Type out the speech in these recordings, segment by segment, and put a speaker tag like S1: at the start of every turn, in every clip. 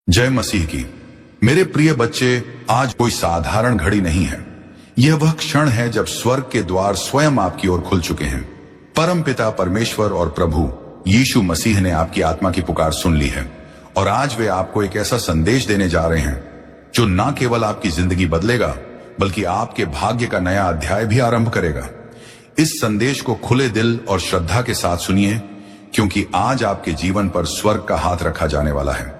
S1: जय मसीह की। मेरे प्रिय बच्चे, आज कोई साधारण घड़ी नहीं है। यह वह क्षण है जब स्वर्ग के द्वार स्वयं आपकी ओर खुल चुके हैं। परम पिता परमेश्वर और प्रभु यीशु मसीह ने आपकी आत्मा की पुकार सुन ली है और आज वे आपको एक ऐसा संदेश देने जा रहे हैं जो न केवल आपकी जिंदगी बदलेगा बल्कि आपके भाग्य का नया अध्याय भी आरंभ करेगा। इस संदेश को खुले दिल और श्रद्धा के साथ सुनिए, क्योंकि आज आपके जीवन पर स्वर्ग का हाथ रखा जाने वाला है।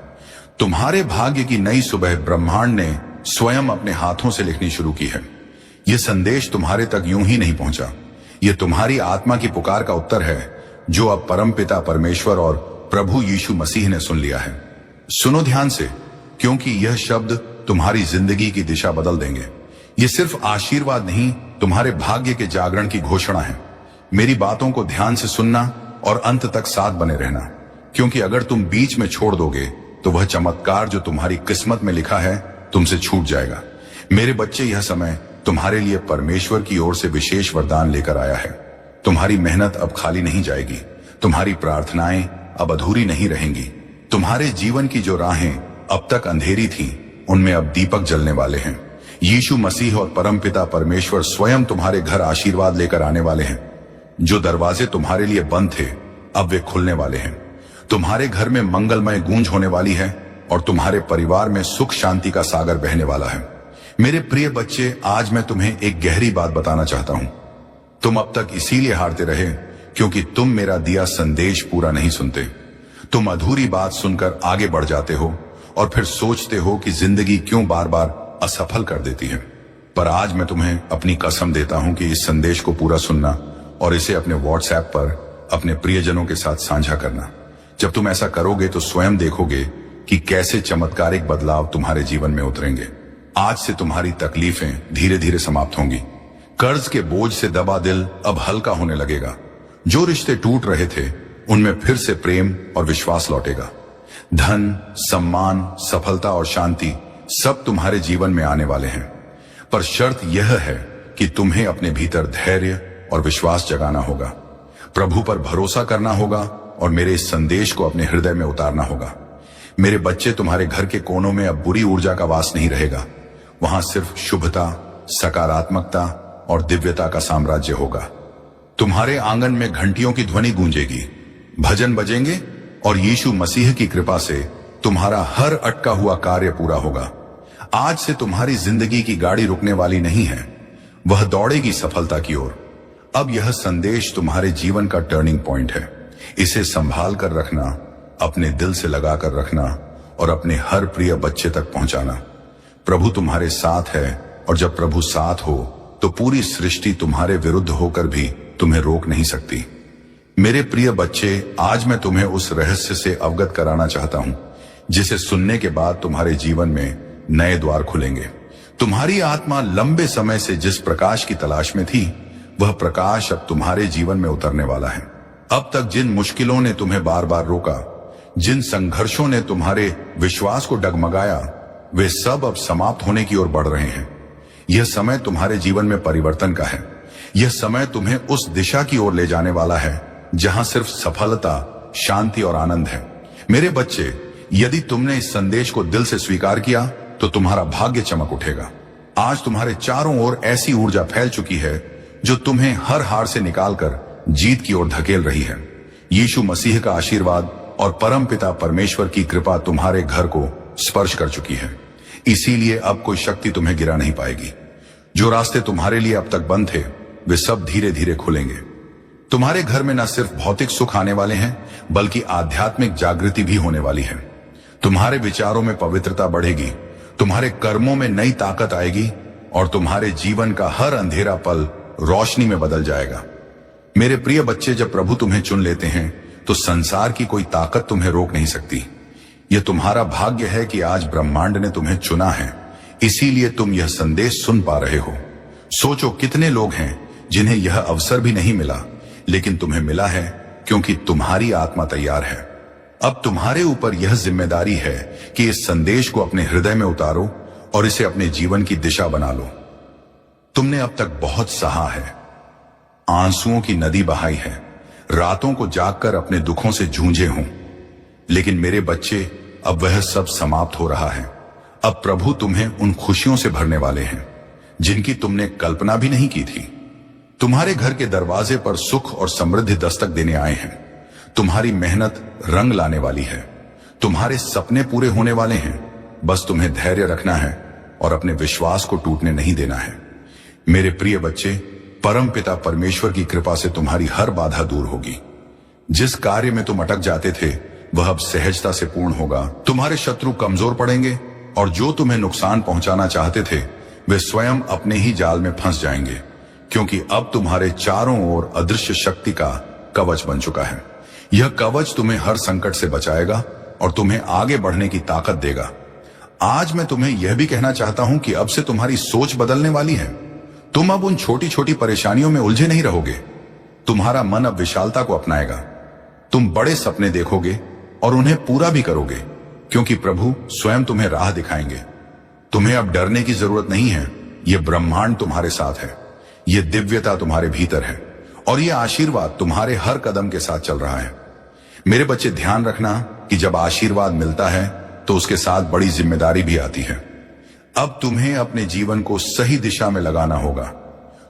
S1: तुम्हारे भाग्य की नई सुबह ब्रह्मांड ने स्वयं अपने हाथों से लिखनी शुरू की है। यह संदेश तुम्हारे तक यूं ही नहीं पहुंचा। यह तुम्हारी आत्मा की पुकार का उत्तर है जो अब परमपिता परमेश्वर और प्रभु यीशु मसीह ने सुन लिया है। सुनो ध्यान से, क्योंकि यह शब्द तुम्हारी जिंदगी की दिशा बदल देंगे। ये सिर्फ आशीर्वाद नहीं, तुम्हारे भाग्य के जागरण की घोषणा है। मेरी बातों को ध्यान से सुनना और अंत तक साथ बने रहना, क्योंकि अगर तुम बीच में छोड़ दोगे तो वह चमत्कार जो तुम्हारी किस्मत में लिखा है तुमसे छूट जाएगा। मेरे बच्चे, यह समय तुम्हारे लिए परमेश्वर की ओर से विशेष वरदान लेकर आया है। तुम्हारी मेहनत अब खाली नहीं जाएगी, तुम्हारी प्रार्थनाएं अब अधूरी नहीं रहेंगी। तुम्हारे जीवन की जो राहें अब तक अंधेरी थीं, उनमें अब दीपक जलने वाले हैं। यीशु मसीह और परमपिता परमेश्वर स्वयं तुम्हारे घर आशीर्वाद लेकर आने वाले हैं। जो दरवाजे तुम्हारे लिए बंद थे, अब वे खुलने वाले हैं। तुम्हारे घर में मंगलमय गूंज होने वाली है और तुम्हारे परिवार में सुख शांति का सागर बहने वाला है। मेरे प्रिय बच्चे, आज मैं तुम्हें एक गहरी बात बताना चाहता हूं। तुम अब तक इसीलिए हारते रहे क्योंकि तुम मेरा दिया संदेश पूरा नहीं सुनते। तुम अधूरी बात सुनकर आगे बढ़ जाते हो और फिर सोचते हो कि जिंदगी क्यों बार बार असफल कर देती है। पर आज मैं तुम्हें अपनी कसम देता हूं कि इस संदेश को पूरा सुनना और इसे अपने व्हाट्सएप पर अपने प्रियजनों के साथ साझा करना। जब तुम ऐसा करोगे तो स्वयं देखोगे कि कैसे चमत्कारिक बदलाव तुम्हारे जीवन में उतरेंगे। आज से तुम्हारी तकलीफें धीरे धीरे समाप्त होंगी। कर्ज के बोझ से दबा दिल अब हल्का होने लगेगा। जो रिश्ते टूट रहे थे, उनमें फिर से प्रेम और विश्वास लौटेगा। धन, सम्मान, सफलता और शांति सब तुम्हारे जीवन में आने वाले हैं। पर शर्त यह है कि तुम्हें अपने भीतर धैर्य और विश्वास जगाना होगा, प्रभु पर भरोसा करना होगा और मेरे इस संदेश को अपने हृदय में उतारना होगा। मेरे बच्चे, तुम्हारे घर के कोनों में अब बुरी ऊर्जा का वास नहीं रहेगा। वहां सिर्फ शुभता, सकारात्मकता और दिव्यता का साम्राज्य होगा। तुम्हारे आंगन में घंटियों की ध्वनि गूंजेगी, भजन बजेंगे और यीशु मसीह की कृपा से तुम्हारा हर अटका हुआ कार्य पूरा होगा। आज से तुम्हारी जिंदगी की गाड़ी रुकने वाली नहीं है, वह दौड़ेगी सफलता की ओर। अब यह संदेश तुम्हारे जीवन का टर्निंग पॉइंट है। इसे संभाल कर रखना, अपने दिल से लगा कर रखना और अपने हर प्रिय बच्चे तक पहुंचाना। प्रभु तुम्हारे साथ है और जब प्रभु साथ हो तो पूरी सृष्टि तुम्हारे विरुद्ध होकर भी तुम्हें रोक नहीं सकती। मेरे प्रिय बच्चे, आज मैं तुम्हें उस रहस्य से अवगत कराना चाहता हूं जिसे सुनने के बाद तुम्हारे जीवन में नए द्वार खुलेंगे। तुम्हारी आत्मा लंबे समय से जिस प्रकाश की तलाश में थी, वह प्रकाश अब तुम्हारे जीवन में उतरने वाला है। अब तक जिन मुश्किलों ने तुम्हें बार बार रोका, जिन संघर्षों ने तुम्हारे विश्वास को डगमगाया, वे सब अब समाप्त होने की ओर बढ़ रहे हैं। यह समय तुम्हारे जीवन में परिवर्तन का है। यह समय तुम्हें उस दिशा की ओर ले जाने वाला है जहां सिर्फ सफलता, शांति और आनंद है। मेरे बच्चे, यदि तुमने इस संदेश को दिल से स्वीकार किया तो तुम्हारा भाग्य चमक उठेगा। आज तुम्हारे चारों ओर ऐसी ऊर्जा फैल चुकी है जो तुम्हें हर हार से निकालकर जीत की ओर धकेल रही है। यीशु मसीह का आशीर्वाद और परमपिता परमेश्वर की कृपा तुम्हारे घर को स्पर्श कर चुकी है। इसीलिए अब कोई शक्ति तुम्हें गिरा नहीं पाएगी। जो रास्ते तुम्हारे लिए अब तक बंद थे, वे सब धीरे धीरे खुलेंगे। तुम्हारे घर में न सिर्फ भौतिक सुख आने वाले हैं, बल्कि आध्यात्मिक जागृति भी होने वाली है। तुम्हारे विचारों में पवित्रता बढ़ेगी, तुम्हारे कर्मों में नई ताकत आएगी और तुम्हारे जीवन का हर अंधेरा पल रोशनी में बदल जाएगा। मेरे प्रिय बच्चे, जब प्रभु तुम्हें चुन लेते हैं तो संसार की कोई ताकत तुम्हें रोक नहीं सकती। यह तुम्हारा भाग्य है कि आज ब्रह्मांड ने तुम्हें चुना है, इसीलिए तुम यह संदेश सुन पा रहे हो। सोचो, कितने लोग हैं जिन्हें यह अवसर भी नहीं मिला, लेकिन तुम्हें मिला है क्योंकि तुम्हारी आत्मा तैयार है। अब तुम्हारे ऊपर यह जिम्मेदारी है कि इस संदेश को अपने हृदय में उतारो और इसे अपने जीवन की दिशा बना लो। तुमने अब तक बहुत सहा है, आंसुओं की नदी बहाई है, रातों को जागकर अपने दुखों से जूझे हों, लेकिन मेरे बच्चे, अब वह सब समाप्त हो रहा है। अब प्रभु तुम्हें उन खुशियों से भरने वाले हैं जिनकी तुमने कल्पना भी नहीं की थी। तुम्हारे घर के दरवाजे पर सुख और समृद्धि दस्तक देने आए हैं। तुम्हारी मेहनत रंग लाने वाली है। तुम्हारे सपने पूरे होने वाले हैं। बस तुम्हें धैर्य रखना है और अपने विश्वास को टूटने नहीं देना है। मेरे प्रिय बच्चे, परम पिता परमेश्वर की कृपा से तुम्हारी हर बाधा दूर होगी। जिस कार्य में तुम अटक जाते थे वह अब सहजता से पूर्ण होगा। तुम्हारे शत्रु कमजोर पड़ेंगे और जो तुम्हें नुकसान पहुंचाना चाहते थे वे स्वयं अपने ही जाल में फंस जाएंगे, क्योंकि अब तुम्हारे चारों ओर अदृश्य शक्ति का कवच बन चुका है। यह कवच तुम्हें हर संकट से बचाएगा और तुम्हें आगे बढ़ने की ताकत देगा। आज मैं तुम्हें यह भी कहना चाहता हूं कि अब से तुम्हारी सोच बदलने वाली है। तुम अब उन छोटी छोटी परेशानियों में उलझे नहीं रहोगे। तुम्हारा मन अब विशालता को अपनाएगा। तुम बड़े सपने देखोगे और उन्हें पूरा भी करोगे, क्योंकि प्रभु स्वयं तुम्हें राह दिखाएंगे। तुम्हें अब डरने की जरूरत नहीं है। यह ब्रह्मांड तुम्हारे साथ है। यह दिव्यता तुम्हारे भीतर है और यह आशीर्वाद तुम्हारे हर कदम के साथ चल रहा है। मेरे बच्चे, ध्यान रखना कि जब आशीर्वाद मिलता है तो उसके साथ बड़ी जिम्मेदारी भी आती है। अब तुम्हें अपने जीवन को सही दिशा में लगाना होगा।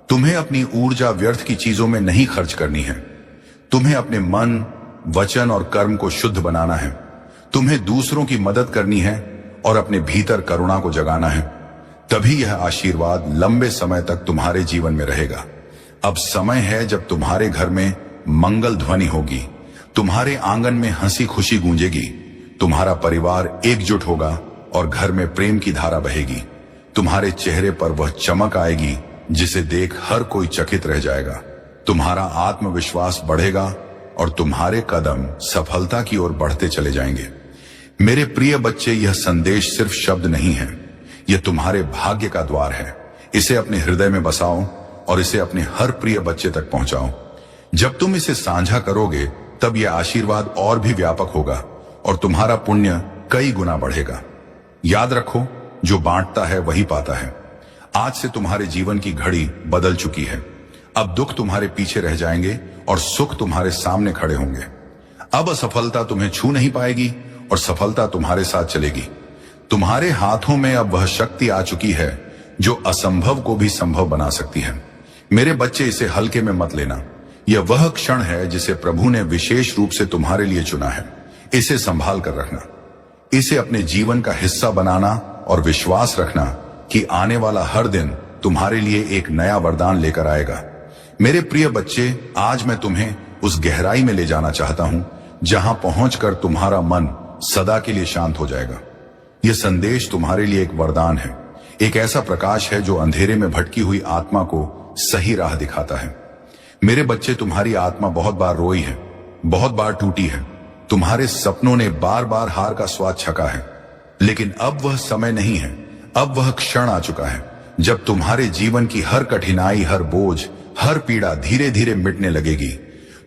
S1: तुम्हें अपनी ऊर्जा व्यर्थ की चीजों में नहीं खर्च करनी है। तुम्हें अपने मन, वचन और कर्म को शुद्ध बनाना है। तुम्हें दूसरों की मदद करनी है और अपने भीतर करुणा को जगाना है। तभी यह आशीर्वाद लंबे समय तक तुम्हारे जीवन में रहेगा। अब समय है जब तुम्हारे घर में मंगल ध्वनि होगी। तुम्हारे आंगन में हंसी खुशी गूंजेगी। तुम्हारा परिवार एकजुट होगा और घर में प्रेम की धारा बहेगी। तुम्हारे चेहरे पर वह चमक आएगी जिसे देख हर कोई चकित रह जाएगा। तुम्हारा आत्मविश्वास बढ़ेगा और तुम्हारे कदम सफलता की ओर बढ़ते चले जाएंगे। मेरे प्रिय बच्चे, यह संदेश सिर्फ शब्द नहीं है, यह तुम्हारे भाग्य का द्वार है। इसे अपने हृदय में बसाओ और इसे अपने हर प्रिय बच्चे तक पहुंचाओ। जब तुम इसे साझा करोगे तब यह आशीर्वाद और भी व्यापक होगा और तुम्हारा पुण्य कई गुना बढ़ेगा। याद रखो, जो बांटता है वही पाता है। आज से तुम्हारे जीवन की घड़ी बदल चुकी है। अब दुख तुम्हारे पीछे रह जाएंगे और सुख तुम्हारे सामने खड़े होंगे। अब असफलता तुम्हें छू नहीं पाएगी और सफलता तुम्हारे साथ चलेगी। तुम्हारे हाथों में अब वह शक्ति आ चुकी है जो असंभव को भी संभव बना सकती है। मेरे बच्चे, इसे हल्के में मत लेना। यह वह क्षण है जिसे प्रभु ने विशेष रूप से तुम्हारे लिए चुना है। इसे संभाल कर रखना। इसे अपने जीवन का हिस्सा बनाना और विश्वास रखना कि आने वाला हर दिन तुम्हारे लिए एक नया वरदान लेकर आएगा। मेरे प्रिय बच्चे, आज मैं तुम्हें उस गहराई में ले जाना चाहता हूं जहां पहुंचकर तुम्हारा मन सदा के लिए शांत हो जाएगा। यह संदेश तुम्हारे लिए एक वरदान है, एक ऐसा प्रकाश है जो अंधेरे में भटकी हुई आत्मा को सही राह दिखाता है। मेरे बच्चे, तुम्हारी आत्मा बहुत बार रोई है, बहुत बार टूटी है। तुम्हारे सपनों ने बार बार हार का स्वाद छका है, लेकिन अब वह समय नहीं है। अब वह क्षण आ चुका है जब तुम्हारे जीवन की हर कठिनाई, हर बोझ, हर पीड़ा धीरे धीरे मिटने लगेगी।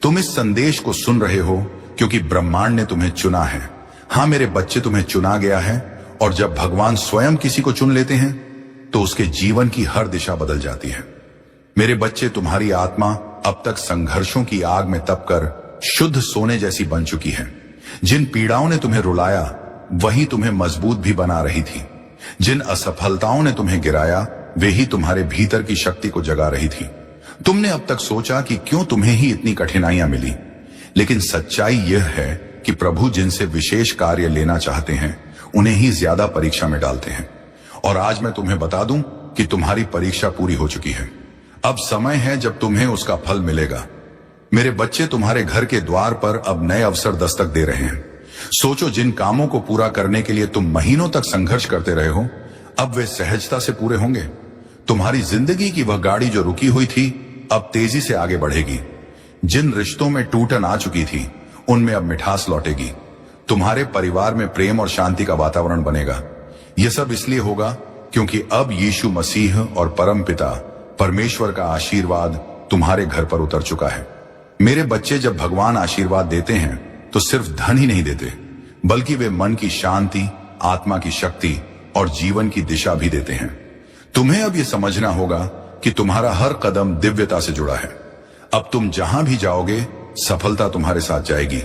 S1: तुम इस संदेश को सुन रहे हो क्योंकि ब्रह्मांड ने तुम्हें चुना है। हाँ मेरे बच्चे, तुम्हें चुना गया है और जब भगवान स्वयं किसी को चुन लेते हैं तो उसके जीवन की हर दिशा बदल जाती है। मेरे बच्चे, तुम्हारी आत्मा अब तक संघर्षों की आग में तपकर शुद्ध सोने जैसी बन चुकी है। जिन पीड़ाओं ने तुम्हें रुलाया वही तुम्हें मजबूत भी बना रही थी। जिन असफलताओं ने तुम्हें गिराया वे ही तुम्हारे भीतर की शक्ति को जगा रही थी। तुमने अब तक सोचा कि क्यों तुम्हें ही इतनी कठिनाइयां मिली, लेकिन सच्चाई यह है कि प्रभु जिनसे विशेष कार्य लेना चाहते हैं उन्हें ही ज्यादा परीक्षा में डालते हैं। और आज मैं तुम्हें बता दूं कि तुम्हारी परीक्षा पूरी हो चुकी है। अब समय है जब तुम्हें उसका फल मिलेगा। मेरे बच्चे, तुम्हारे घर के द्वार पर अब नए अवसर दस्तक दे रहे हैं। सोचो, जिन कामों को पूरा करने के लिए तुम महीनों तक संघर्ष करते रहे हो अब वे सहजता से पूरे होंगे। तुम्हारी जिंदगी की वह गाड़ी जो रुकी हुई थी अब तेजी से आगे बढ़ेगी। जिन रिश्तों में टूटन आ चुकी थी उनमें अब मिठास लौटेगी। तुम्हारे परिवार में प्रेम और शांति का वातावरण बनेगा। यह सब इसलिए होगा क्योंकि अब यीशु मसीह और परम पिता परमेश्वर का आशीर्वाद तुम्हारे घर पर उतर चुका है। मेरे बच्चे, जब भगवान आशीर्वाद देते हैं तो सिर्फ धन ही नहीं देते, बल्कि वे मन की शांति, आत्मा की शक्ति और जीवन की दिशा भी देते हैं। तुम्हें अब यह समझना होगा कि तुम्हारा हर कदम दिव्यता से जुड़ा है। अब तुम जहां भी जाओगे सफलता तुम्हारे साथ जाएगी।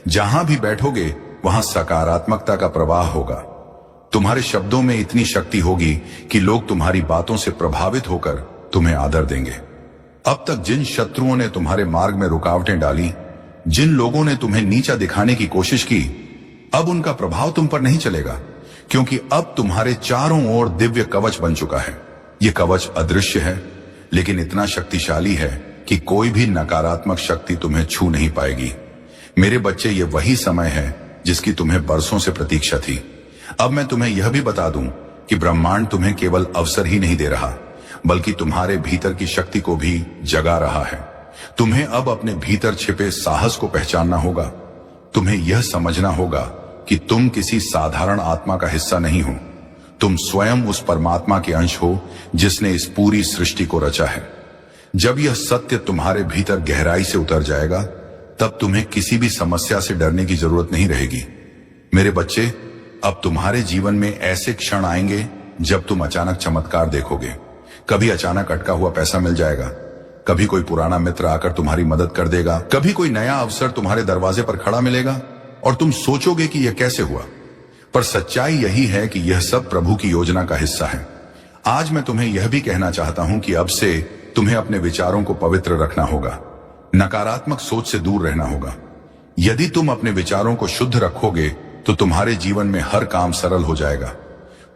S1: जहां भी बैठोगे वहां सकारात्मकता का प्रवाह होगा। तुम्हारे शब्दों में इतनी शक्ति होगी कि लोग तुम्हारी बातों से प्रभावित होकर तुम्हें आदर देंगे। अब तक जिन शत्रुओं ने तुम्हारे मार्ग में रुकावटें डाली, जिन लोगों ने तुम्हें नीचा दिखाने की कोशिश की, अब उनका प्रभाव तुम पर नहीं चलेगा, क्योंकि अब तुम्हारे चारों ओर दिव्य कवच बन चुका है। यह कवच अदृश्य है, लेकिन इतना शक्तिशाली है कि कोई भी नकारात्मक शक्ति तुम्हें छू नहीं पाएगी। मेरे बच्चे, ये वही समय है जिसकी तुम्हें बरसों से प्रतीक्षा थी। अब मैं तुम्हें यह भी बता दूं कि ब्रह्मांड तुम्हें केवल अवसर ही नहीं दे रहा, बल्कि तुम्हारे भीतर की शक्ति को भी जगा रहा है। तुम्हें अब अपने भीतर छिपे साहस को पहचानना होगा। तुम्हें यह समझना होगा कि तुम किसी साधारण आत्मा का हिस्सा नहीं हो। तुम स्वयं उस परमात्मा के अंश हो जिसने इस पूरी सृष्टि को रचा है। जब यह सत्य तुम्हारे भीतर गहराई से उतर जाएगा, तब तुम्हें किसी भी समस्या से डरने की जरूरत नहीं रहेगी। मेरे बच्चे, अब तुम्हारे जीवन में ऐसे क्षण आएंगे जब तुम अचानक चमत्कार देखोगे। कभी अचानक अटका हुआ पैसा मिल जाएगा, कभी कोई पुराना मित्र आकर तुम्हारी मदद कर देगा, कभी कोई नया अवसर तुम्हारे दरवाजे पर खड़ा मिलेगा और तुम सोचोगे कि यह कैसे हुआ। पर सच्चाई यही है कि यह सब प्रभु की योजना का हिस्सा है। आज मैं तुम्हें यह भी कहना चाहता हूं कि अब से तुम्हें अपने विचारों को पवित्र रखना होगा, नकारात्मक सोच से दूर रहना होगा। यदि तुम अपने विचारों को शुद्ध रखोगे तो तुम्हारे जीवन में हर काम सरल हो जाएगा।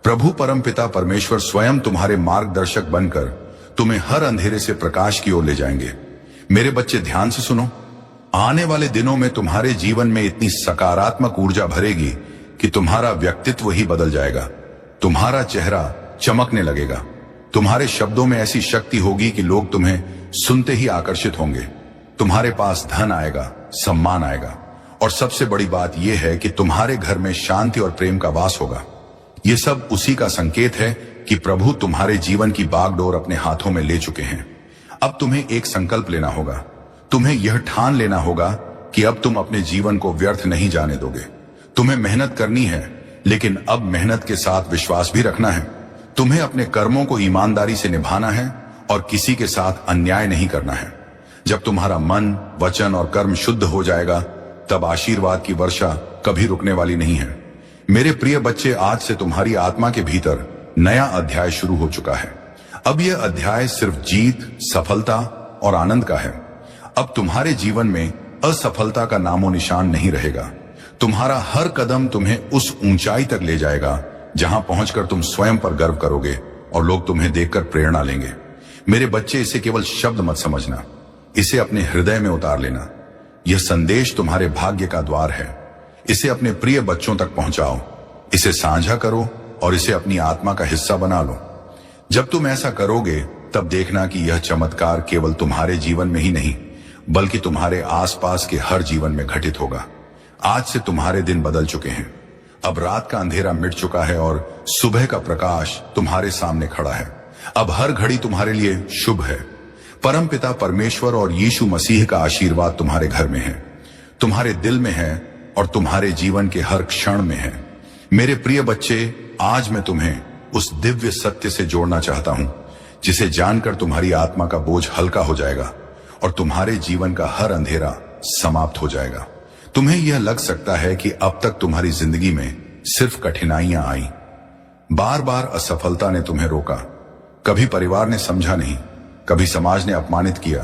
S1: प्रभु परमपिता परमेश्वर स्वयं तुम्हारे मार्गदर्शक बनकर तुम्हें हर अंधेरे से प्रकाश की ओर ले जाएंगे। मेरे बच्चे, ध्यान से सुनो। आने वाले दिनों में तुम्हारे जीवन में इतनी सकारात्मक ऊर्जा भरेगी कि तुम्हारा व्यक्तित्व ही बदल जाएगा। तुम्हारा चेहरा चमकने लगेगा। तुम्हारे शब्दों में ऐसी शक्ति होगी कि लोग तुम्हें सुनते ही आकर्षित होंगे। तुम्हारे पास धन आएगा, सम्मान आएगा, और सबसे बड़ी बात यह है कि तुम्हारे घर में शांति और प्रेम का वास होगा। यह सब उसी का संकेत है कि प्रभु तुम्हारे जीवन की बागडोर अपने हाथों में ले चुके हैं। अब तुम्हें एक संकल्प लेना होगा। तुम्हें यह ठान लेना होगा कि अब तुम अपने जीवन को व्यर्थ नहीं जाने दोगे। तुम्हें मेहनत करनी है, लेकिन अब मेहनत के साथ विश्वास भी रखना है। तुम्हें अपने कर्मों को ईमानदारी से निभाना है और किसी के साथ अन्याय नहीं करना है। जब तुम्हारा मन, वचन और कर्म शुद्ध हो जाएगा, तब आशीर्वाद की वर्षा कभी रुकने वाली नहीं है। मेरे प्रिय बच्चे, आज से तुम्हारी आत्मा के भीतर नया अध्याय शुरू हो चुका है। अब यह अध्याय सिर्फ जीत, सफलता और आनंद का है। अब तुम्हारे जीवन में असफलता का नामो निशान नहीं रहेगा। तुम्हारा हर कदम तुम्हें उस ऊंचाई तक ले जाएगा जहां पहुंचकर तुम स्वयं पर गर्व करोगे और लोग तुम्हें देखकर प्रेरणा लेंगे। मेरे बच्चे, इसे केवल शब्द मत समझना, इसे अपने हृदय में उतार लेना। यह संदेश तुम्हारे भाग्य का द्वार है। इसे अपने प्रिय बच्चों तक पहुंचाओ, इसे साझा करो और इसे अपनी आत्मा का हिस्सा बना लो। जब तुम ऐसा करोगे, तब देखना कि यह चमत्कार केवल तुम्हारे जीवन में ही नहीं, बल्कि तुम्हारे आसपास के हर जीवन में घटित होगा। आज से तुम्हारे दिन बदल चुके हैं। अब रात का अंधेरा मिट चुका है और सुबह का प्रकाश तुम्हारे सामने खड़ा है। अब हर घड़ी तुम्हारे लिए शुभ है। परमपिता परमेश्वर और यीशु मसीह का आशीर्वाद तुम्हारे घर में है, तुम्हारे दिल में है और तुम्हारे जीवन के हर क्षण में है। मेरे प्रिय बच्चे, आज मैं तुम्हें उस दिव्य सत्य से जोड़ना चाहता हूं, जिसे जानकर तुम्हारी आत्मा का बोझ हल्का हो जाएगा और तुम्हारे जीवन का हर अंधेरा समाप्त हो जाएगा। तुम्हें यह लग सकता है कि अब तक तुम्हारी जिंदगी में सिर्फ कठिनाइयां आई, बार बार असफलता ने तुम्हें रोका, कभी परिवार ने समझा नहीं, कभी समाज ने अपमानित किया,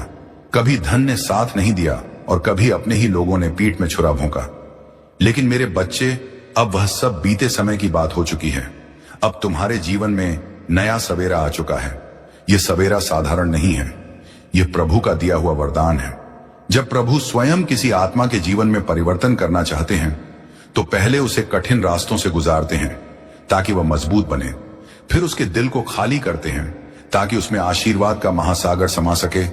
S1: कभी धन ने साथ नहीं दिया और कभी अपने ही लोगों ने पीठ में छुरा भोंका। लेकिन मेरे बच्चे, अब वह सब बीते समय की बात हो चुकी है। अब तुम्हारे जीवन में नया सवेरा आ चुका है। यह सवेरा साधारण नहीं है, यह प्रभु का दिया हुआ वरदान है। जब प्रभु स्वयं किसी आत्मा के जीवन में परिवर्तन करना चाहते हैं, तो पहले उसे कठिन रास्तों से गुजारते हैं ताकि वह मजबूत बने। फिर उसके दिल को खाली करते हैं ताकि उसमें आशीर्वाद का महासागर समा सके।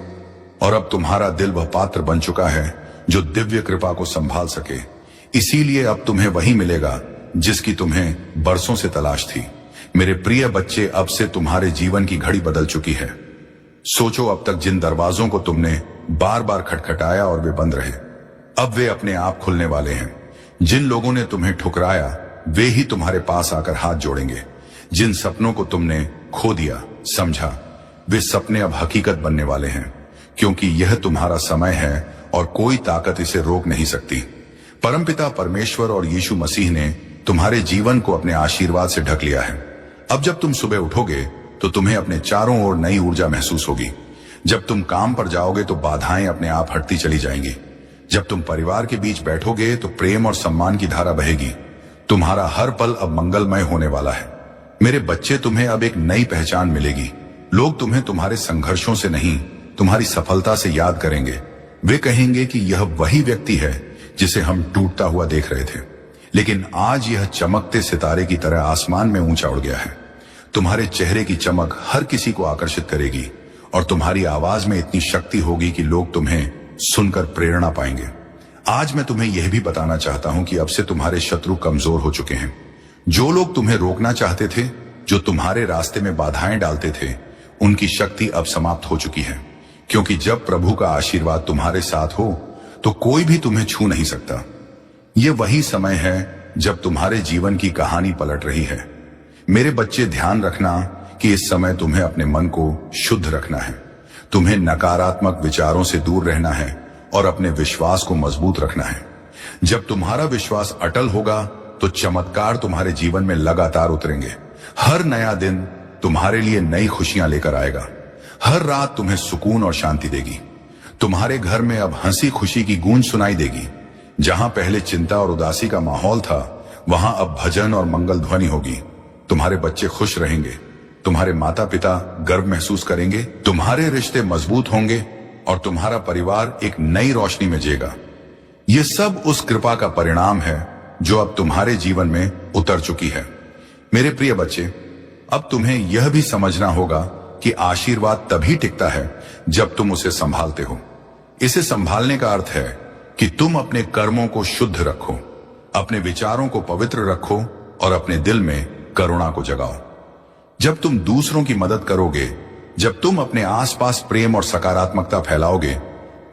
S1: और अब तुम्हारा दिल वह पात्र बन चुका है जो दिव्य कृपा को संभाल सके। इसीलिए अब तुम्हें वही मिलेगा जिसकी तुम्हें बरसों से तलाश थी। मेरे प्रिय बच्चे, अब से तुम्हारे जीवन की घड़ी बदल चुकी है। सोचो, अब तक जिन दरवाजों को तुमने बार बार खटखटाया और वे बंद रहे, अब वे अपने आप खुलने वाले हैं। जिन लोगों ने तुम्हें ठुकराया, वे ही तुम्हारे पास आकर हाथ जोड़ेंगे। जिन सपनों को तुमने खो दिया, समझा, वे सपने अब हकीकत बनने वाले हैं, क्योंकि यह तुम्हारा समय है और कोई ताकत इसे रोक नहीं सकती। परमपिता परमेश्वर और यीशु मसीह ने तुम्हारे जीवन को अपने आशीर्वाद से ढक लिया है। अब जब तुम सुबह उठोगे तो तुम्हें अपने चारों ओर नई ऊर्जा महसूस होगी। जब तुम काम पर जाओगे तो बाधाएं अपने आप हटती चली जाएंगी। जब तुम परिवार के बीच बैठोगे तो प्रेम और सम्मान की धारा बहेगी। तुम्हारा हर पल अब मंगलमय होने वाला है। मेरे बच्चे, तुम्हें अब एक नई पहचान मिलेगी। लोग तुम्हें तुम्हारे संघर्षों से नहीं, तुम्हारी सफलता से याद करेंगे। वे कहेंगे कि यह वही व्यक्ति है जिसे हम टूटता हुआ देख रहे थे, लेकिन आज यह चमकते सितारे की तरह आसमान में ऊंचा उड़ गया है। तुम्हारे चेहरे की चमक हर किसी को आकर्षित करेगी और तुम्हारी आवाज में इतनी शक्ति होगी कि लोग तुम्हें सुनकर प्रेरणा पाएंगे। आज मैं तुम्हें यह भी बताना चाहता हूं कि अब से तुम्हारे शत्रु कमजोर हो चुके हैं। जो लोग तुम्हें रोकना चाहते थे, जो तुम्हारे रास्ते में बाधाएं डालते थे, उनकी शक्ति अब समाप्त हो चुकी है, क्योंकि जब प्रभु का आशीर्वाद तुम्हारे साथ हो तो कोई भी तुम्हें छू नहीं सकता। यह वही समय है जब तुम्हारे जीवन की कहानी पलट रही है। मेरे बच्चे, ध्यान रखना कि इस समय तुम्हें अपने मन को शुद्ध रखना है। तुम्हें नकारात्मक विचारों से दूर रहना है और अपने विश्वास को मजबूत रखना है। जब तुम्हारा विश्वास अटल होगा तो चमत्कार तुम्हारे जीवन में लगातार उतरेंगे। हर नया दिन तुम्हारे लिए नई खुशियां लेकर आएगा। हर रात तुम्हें सुकून और शांति देगी। तुम्हारे घर में अब हंसी खुशी की गूंज सुनाई देगी। जहां पहले चिंता और उदासी का माहौल था, वहां अब भजन और मंगल ध्वनि होगी। तुम्हारे बच्चे खुश रहेंगे, तुम्हारे माता पिता गर्व महसूस करेंगे, तुम्हारे रिश्ते मजबूत होंगे और तुम्हारा परिवार एक नई रोशनी में जिएगा। ये सब उस कृपा का परिणाम है जो अब तुम्हारे जीवन में उतर चुकी है। मेरे प्रिय बच्चे, अब तुम्हें यह भी समझना होगा कि आशीर्वाद तभी टिकता है जब तुम उसे संभालते हो। इसे संभालने का अर्थ है कि तुम अपने कर्मों को शुद्ध रखो, अपने विचारों को पवित्र रखो और अपने दिल में करुणा को जगाओ। जब तुम दूसरों की मदद करोगे, जब तुम अपने आसपास प्रेम और सकारात्मकता फैलाओगे,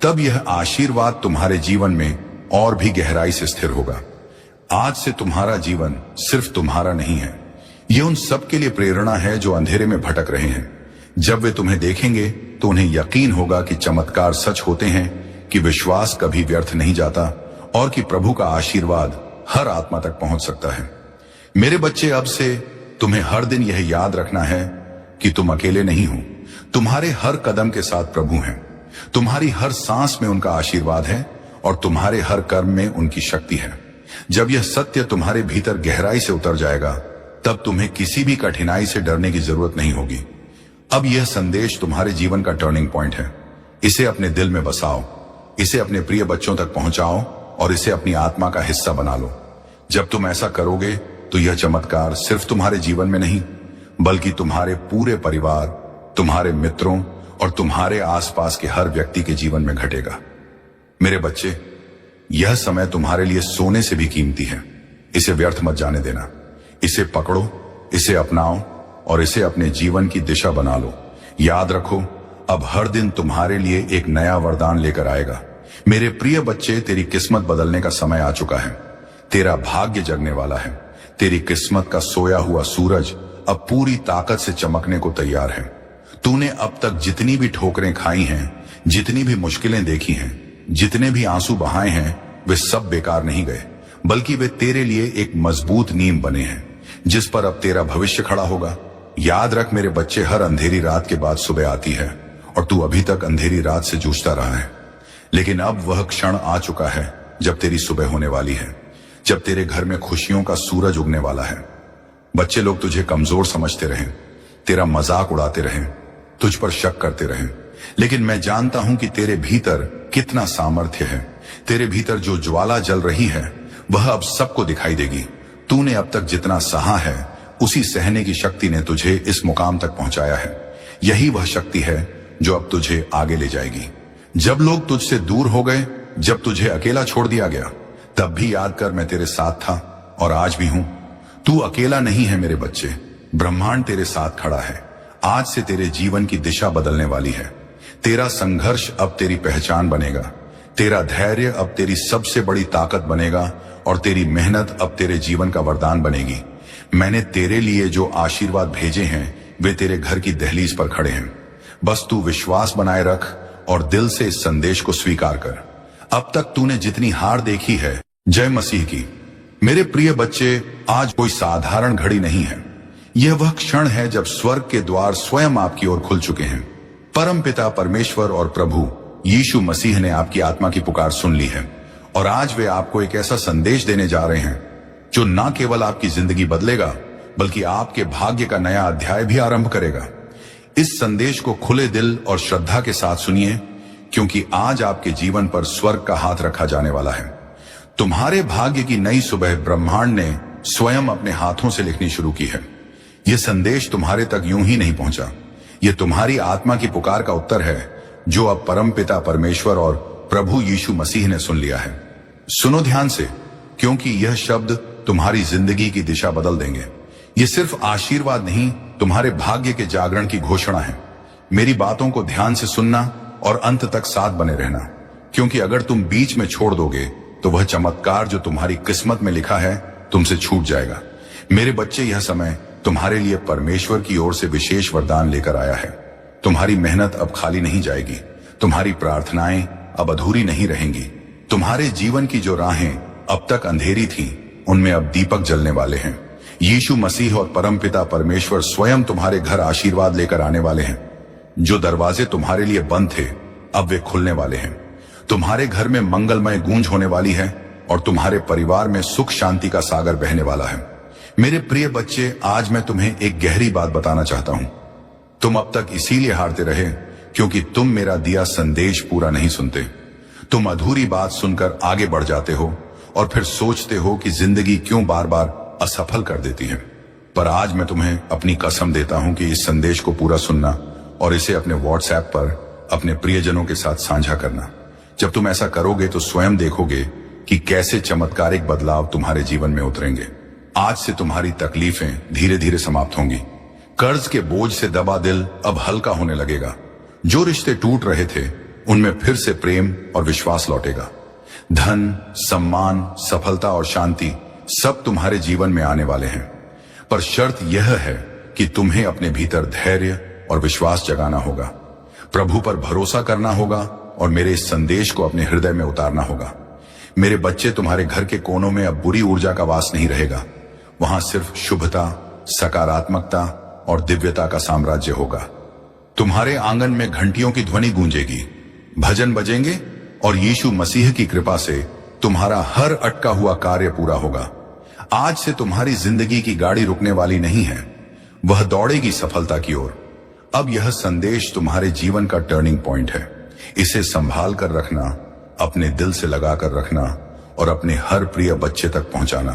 S1: तब यह आशीर्वाद तुम्हारे जीवन में और भी गहराई से स्थिर होगा। आज से तुम्हारा जीवन सिर्फ तुम्हारा नहीं है, यह उन सब के लिए प्रेरणा है जो अंधेरे में भटक रहे हैं। जब वे तुम्हें देखेंगे तो उन्हें यकीन होगा कि चमत्कार सच होते हैं, कि विश्वास कभी व्यर्थ नहीं जाता और कि प्रभु का आशीर्वाद हर आत्मा तक पहुंच सकता है। मेरे बच्चे, अब से तुम्हें हर दिन यह याद रखना है कि तुम अकेले नहीं हो। तुम्हारे हर कदम के साथ प्रभु हैं। तुम्हारी हर सांस में उनका आशीर्वाद है और तुम्हारे हर कर्म में उनकी शक्ति है। जब यह सत्य तुम्हारे भीतर गहराई से उतर जाएगा, तब तुम्हें किसी भी कठिनाई से डरने की जरूरत नहीं होगी। अब यह संदेश तुम्हारे जीवन का टर्निंग पॉइंट है। इसे अपने दिल में बसाओ, इसे अपने प्रिय बच्चों तक पहुंचाओ और इसे अपनी आत्मा का हिस्सा बना लो। जब तुम ऐसा करोगे तो यह चमत्कार सिर्फ तुम्हारे जीवन में नहीं, बल्कि तुम्हारे पूरे परिवार, तुम्हारे मित्रों और तुम्हारे आसपास के हर व्यक्ति के जीवन में घटेगा। मेरे बच्चे, यह समय तुम्हारे लिए सोने से भी कीमती है। इसे व्यर्थ मत जाने देना। इसे पकड़ो, इसे अपनाओ और इसे अपने जीवन की दिशा बना लो। याद रखो, अब हर दिन तुम्हारे लिए एक नया वरदान लेकर आएगा। मेरे प्रिय बच्चे, तेरी किस्मत बदलने का समय आ चुका है। तेरा भाग्य जगने वाला है। तेरी किस्मत का सोया हुआ सूरज अब पूरी ताकत से चमकने को तैयार है। तूने अब तक जितनी भी ठोकरें खाई हैं, जितनी भी मुश्किलें देखी हैं, जितने भी आंसू बहाए हैं, वे सब बेकार नहीं गए, बल्कि वे तेरे लिए एक मजबूत नींव बने हैं जिस पर अब तेरा भविष्य खड़ा होगा। याद रख मेरे बच्चे, हर अंधेरी रात के बाद सुबह आती है और तू अभी तक अंधेरी रात से जूझता रहा है, लेकिन अब वह क्षण आ चुका है जब तेरी सुबह होने वाली है, जब तेरे घर में खुशियों का सूरज उगने वाला है। बच्चे लोग तुझे कमजोर समझते रहे, तेरा मजाक उड़ाते रहे, तुझ पर शक करते रहे, लेकिन मैं जानता हूं कि तेरे भीतर कितना सामर्थ्य है। तेरे भीतर जो ज्वाला जल रही है वह अब सबको दिखाई देगी। तूने अब तक जितना सहा है, उसी सहने की शक्ति ने तुझे इस मुकाम तक पहुंचाया है। यही वह शक्ति है जो अब तुझे आगे ले जाएगी। जब लोग तुझसे दूर हो गए, जब तुझे अकेला छोड़ दिया गया, तब भी याद कर मैं तेरे साथ था और आज भी हूं। तू अकेला नहीं है मेरे बच्चे, ब्रह्मांड तेरे साथ खड़ा है। आज से तेरे जीवन की दिशा बदलने वाली है। तेरा संघर्ष अब तेरी पहचान बनेगा, तेरा धैर्य अब तेरी सबसे बड़ी ताकत बनेगा और तेरी मेहनत अब तेरे जीवन का वरदान बनेगी। मैंने तेरे लिए जो आशीर्वाद भेजे हैं वे तेरे घर की दहलीज पर खड़े हैं। बस तू विश्वास बनाए रख और दिल से इस संदेश को स्वीकार कर। अब तक तूने जितनी हार देखी है, जय मसीह की। मेरे प्रिय बच्चे, आज कोई साधारण घड़ी नहीं है। यह वह क्षण है जब स्वर्ग के द्वार स्वयं आपकी ओर खुल चुके हैं। परम पिता परमेश्वर और प्रभु यीशु मसीह ने आपकी आत्मा की पुकार सुन ली है और आज वे आपको एक ऐसा संदेश देने जा रहे हैं जो न केवल आपकी जिंदगी बदलेगा बल्कि आपके भाग्य का नया अध्याय भी आरंभ करेगा। इस संदेश को खुले दिल और श्रद्धा के साथ सुनिए, क्योंकि आज आपके जीवन पर स्वर्ग का हाथ रखा जाने वाला है। तुम्हारे भाग्य की नई सुबह ब्रह्मांड ने स्वयं अपने हाथों से लिखनी शुरू की है। यह संदेश तुम्हारे तक यूं ही नहीं पहुंचा। यह तुम्हारी आत्मा की पुकार का उत्तर है जो अब परम पिता परमेश्वर और प्रभु यीशु मसीह ने सुन लिया है। सुनो ध्यान से, क्योंकि यह शब्द तुम्हारी जिंदगी की दिशा बदल देंगे। यह सिर्फ आशीर्वाद नहीं, तुम्हारे भाग्य के जागरण की घोषणा है। मेरी बातों को ध्यान से सुनना और अंत तक साथ बने रहना, क्योंकि अगर तुम बीच में छोड़ दोगे तो वह चमत्कार जो तुम्हारी किस्मत में लिखा है तुमसे छूट जाएगा। मेरे बच्चे, यह समय तुम्हारे लिए परमेश्वर की ओर से विशेष वरदान लेकर आया है। तुम्हारी मेहनत अब खाली नहीं जाएगी, तुम्हारी प्रार्थनाएं अब अधूरी नहीं रहेंगी। तुम्हारे जीवन की जो राहें अब तक अंधेरी थीं, उनमें अब दीपक जलने वाले हैं। यीशु मसीह और परमपिता परमेश्वर स्वयं तुम्हारे घर आशीर्वाद लेकर आने वाले हैं। जो दरवाजे तुम्हारे लिए बंद थे, अब वे खुलने वाले हैं। तुम्हारे घर में मंगलमय गूंज होने वाली है और तुम्हारे परिवार में सुख शांति का सागर बहने वाला है। मेरे प्रिय बच्चे, आज मैं तुम्हें एक गहरी बात बताना चाहता हूं। तुम अब तक इसीलिए हारते रहे क्योंकि तुम मेरा दिया संदेश पूरा नहीं सुनते। तुम अधूरी बात सुनकर आगे बढ़ जाते हो और फिर सोचते हो कि जिंदगी क्यों बार बार असफल कर देती है। पर आज मैं तुम्हें अपनी कसम देता हूं कि इस संदेश को पूरा सुनना और इसे अपने व्हाट्सएप पर अपने प्रियजनों के साथ साझा करना। जब तुम ऐसा करोगे तो स्वयं देखोगे कि कैसे चमत्कारिक बदलाव तुम्हारे जीवन में उतरेंगे। आज से तुम्हारी तकलीफें धीरे धीरे समाप्त होंगी। कर्ज के बोझ से दबा दिल अब हल्का होने लगेगा। जो रिश्ते टूट रहे थे, उनमें फिर से प्रेम और विश्वास लौटेगा। धन, सम्मान, सफलता और शांति सब तुम्हारे जीवन में आने वाले हैं। पर शर्त यह है कि तुम्हें अपने भीतर धैर्य और विश्वास जगाना होगा, प्रभु पर भरोसा करना होगा और मेरे इस संदेश को अपने हृदय में उतारना होगा। मेरे बच्चे, तुम्हारे घर के कोनों में अब बुरी ऊर्जा का वास नहीं रहेगा। वहां सिर्फ शुभता, सकारात्मकता और दिव्यता का साम्राज्य होगा। तुम्हारे आंगन में घंटियों की ध्वनि गूंजेगी, भजन बजेंगे और यीशु मसीह की कृपा से तुम्हारा हर अटका हुआ कार्य पूरा होगा। आज से तुम्हारी जिंदगी की गाड़ी रुकने वाली नहीं है, वह दौड़ेगी सफलता की ओर। अब यह संदेश तुम्हारे जीवन का टर्निंग पॉइंट है। इसे संभाल कर रखना, अपने दिल से लगा कर रखना और अपने हर प्रिय बच्चे तक पहुंचाना।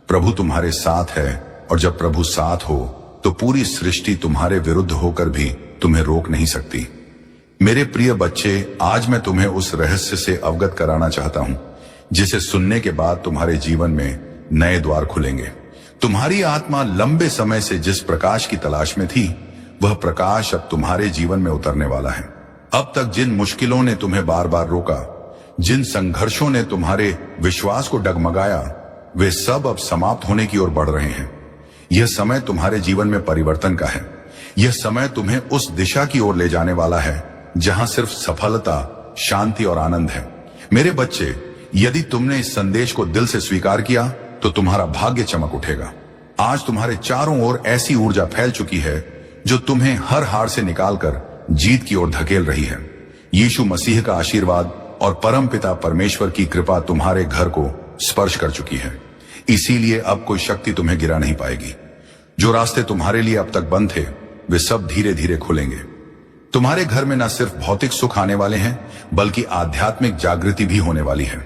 S1: प्रभु तुम्हारे साथ है और जब प्रभु साथ हो तो पूरी सृष्टि तुम्हारे विरुद्ध होकर भी तुम्हें रोक नहीं सकती। मेरे प्रिय बच्चे, आज मैं तुम्हें उस रहस्य से अवगत कराना चाहता हूं जिसे सुनने के बाद तुम्हारे जीवन में नए द्वार खुलेंगे। तुम्हारी आत्मा लंबे समय से जिस प्रकाश की तलाश में थी, वह प्रकाश अब तुम्हारे जीवन में उतरने वाला है। अब तक जिन मुश्किलों ने तुम्हें बार बार रोका, जिन संघर्षों ने तुम्हारे विश्वास को डगमगाया, वे सब अब समाप्त होने की ओर बढ़ रहे हैं। यह समय तुम्हारे जीवन में परिवर्तन का है। यह समय तुम्हें उस दिशा की ओर ले जाने वाला है जहां सिर्फ सफलता, शांति और आनंद है। मेरे बच्चे, यदि तुमने इस संदेश को दिल से स्वीकार किया तो तुम्हारा भाग्य चमक उठेगा। आज तुम्हारे चारों ओर ऐसी ऊर्जा फैल चुकी है जो तुम्हें हर हार से निकालकर जीत की ओर धकेल रही है। यीशु मसीह का आशीर्वाद और परम पिता परमेश्वर की कृपा तुम्हारे घर को स्पर्श कर चुकी है। इसीलिए अब कोई शक्ति तुम्हें गिरा नहीं पाएगी। जो रास्ते तुम्हारे लिए अब तक बंद थे, वे सब धीरे धीरे खुलेंगे। तुम्हारे घर में न सिर्फ भौतिक सुख आने वाले हैं, बल्कि आध्यात्मिक जागृति भी होने वाली है।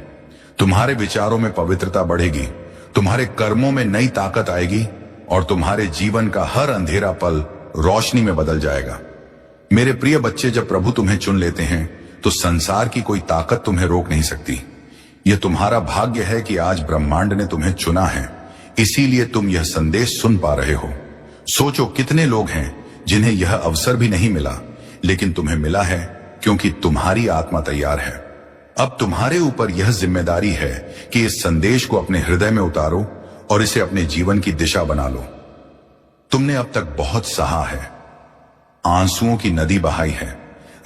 S1: तुम्हारे विचारों में पवित्रता बढ़ेगी, तुम्हारे कर्मों में नई ताकत आएगी और तुम्हारे जीवन का हर अंधेरा पल रोशनी में बदल जाएगा। मेरे प्रिय बच्चे, जब प्रभु तुम्हें चुन लेते हैं तो संसार की कोई ताकत तुम्हें रोक नहीं सकती। यह तुम्हारा भाग्य है कि आज ब्रह्मांड ने तुम्हें चुना है, इसीलिए तुम यह संदेश सुन पा रहे हो। सोचो, कितने लोग हैं जिन्हें यह अवसर भी नहीं मिला, लेकिन तुम्हें मिला है क्योंकि तुम्हारी आत्मा तैयार है। अब तुम्हारे ऊपर यह जिम्मेदारी है कि इस संदेश को अपने हृदय में उतारो और इसे अपने जीवन की दिशा बना लो। तुमने अब तक बहुत सहा है, आंसुओं की नदी बहाई है,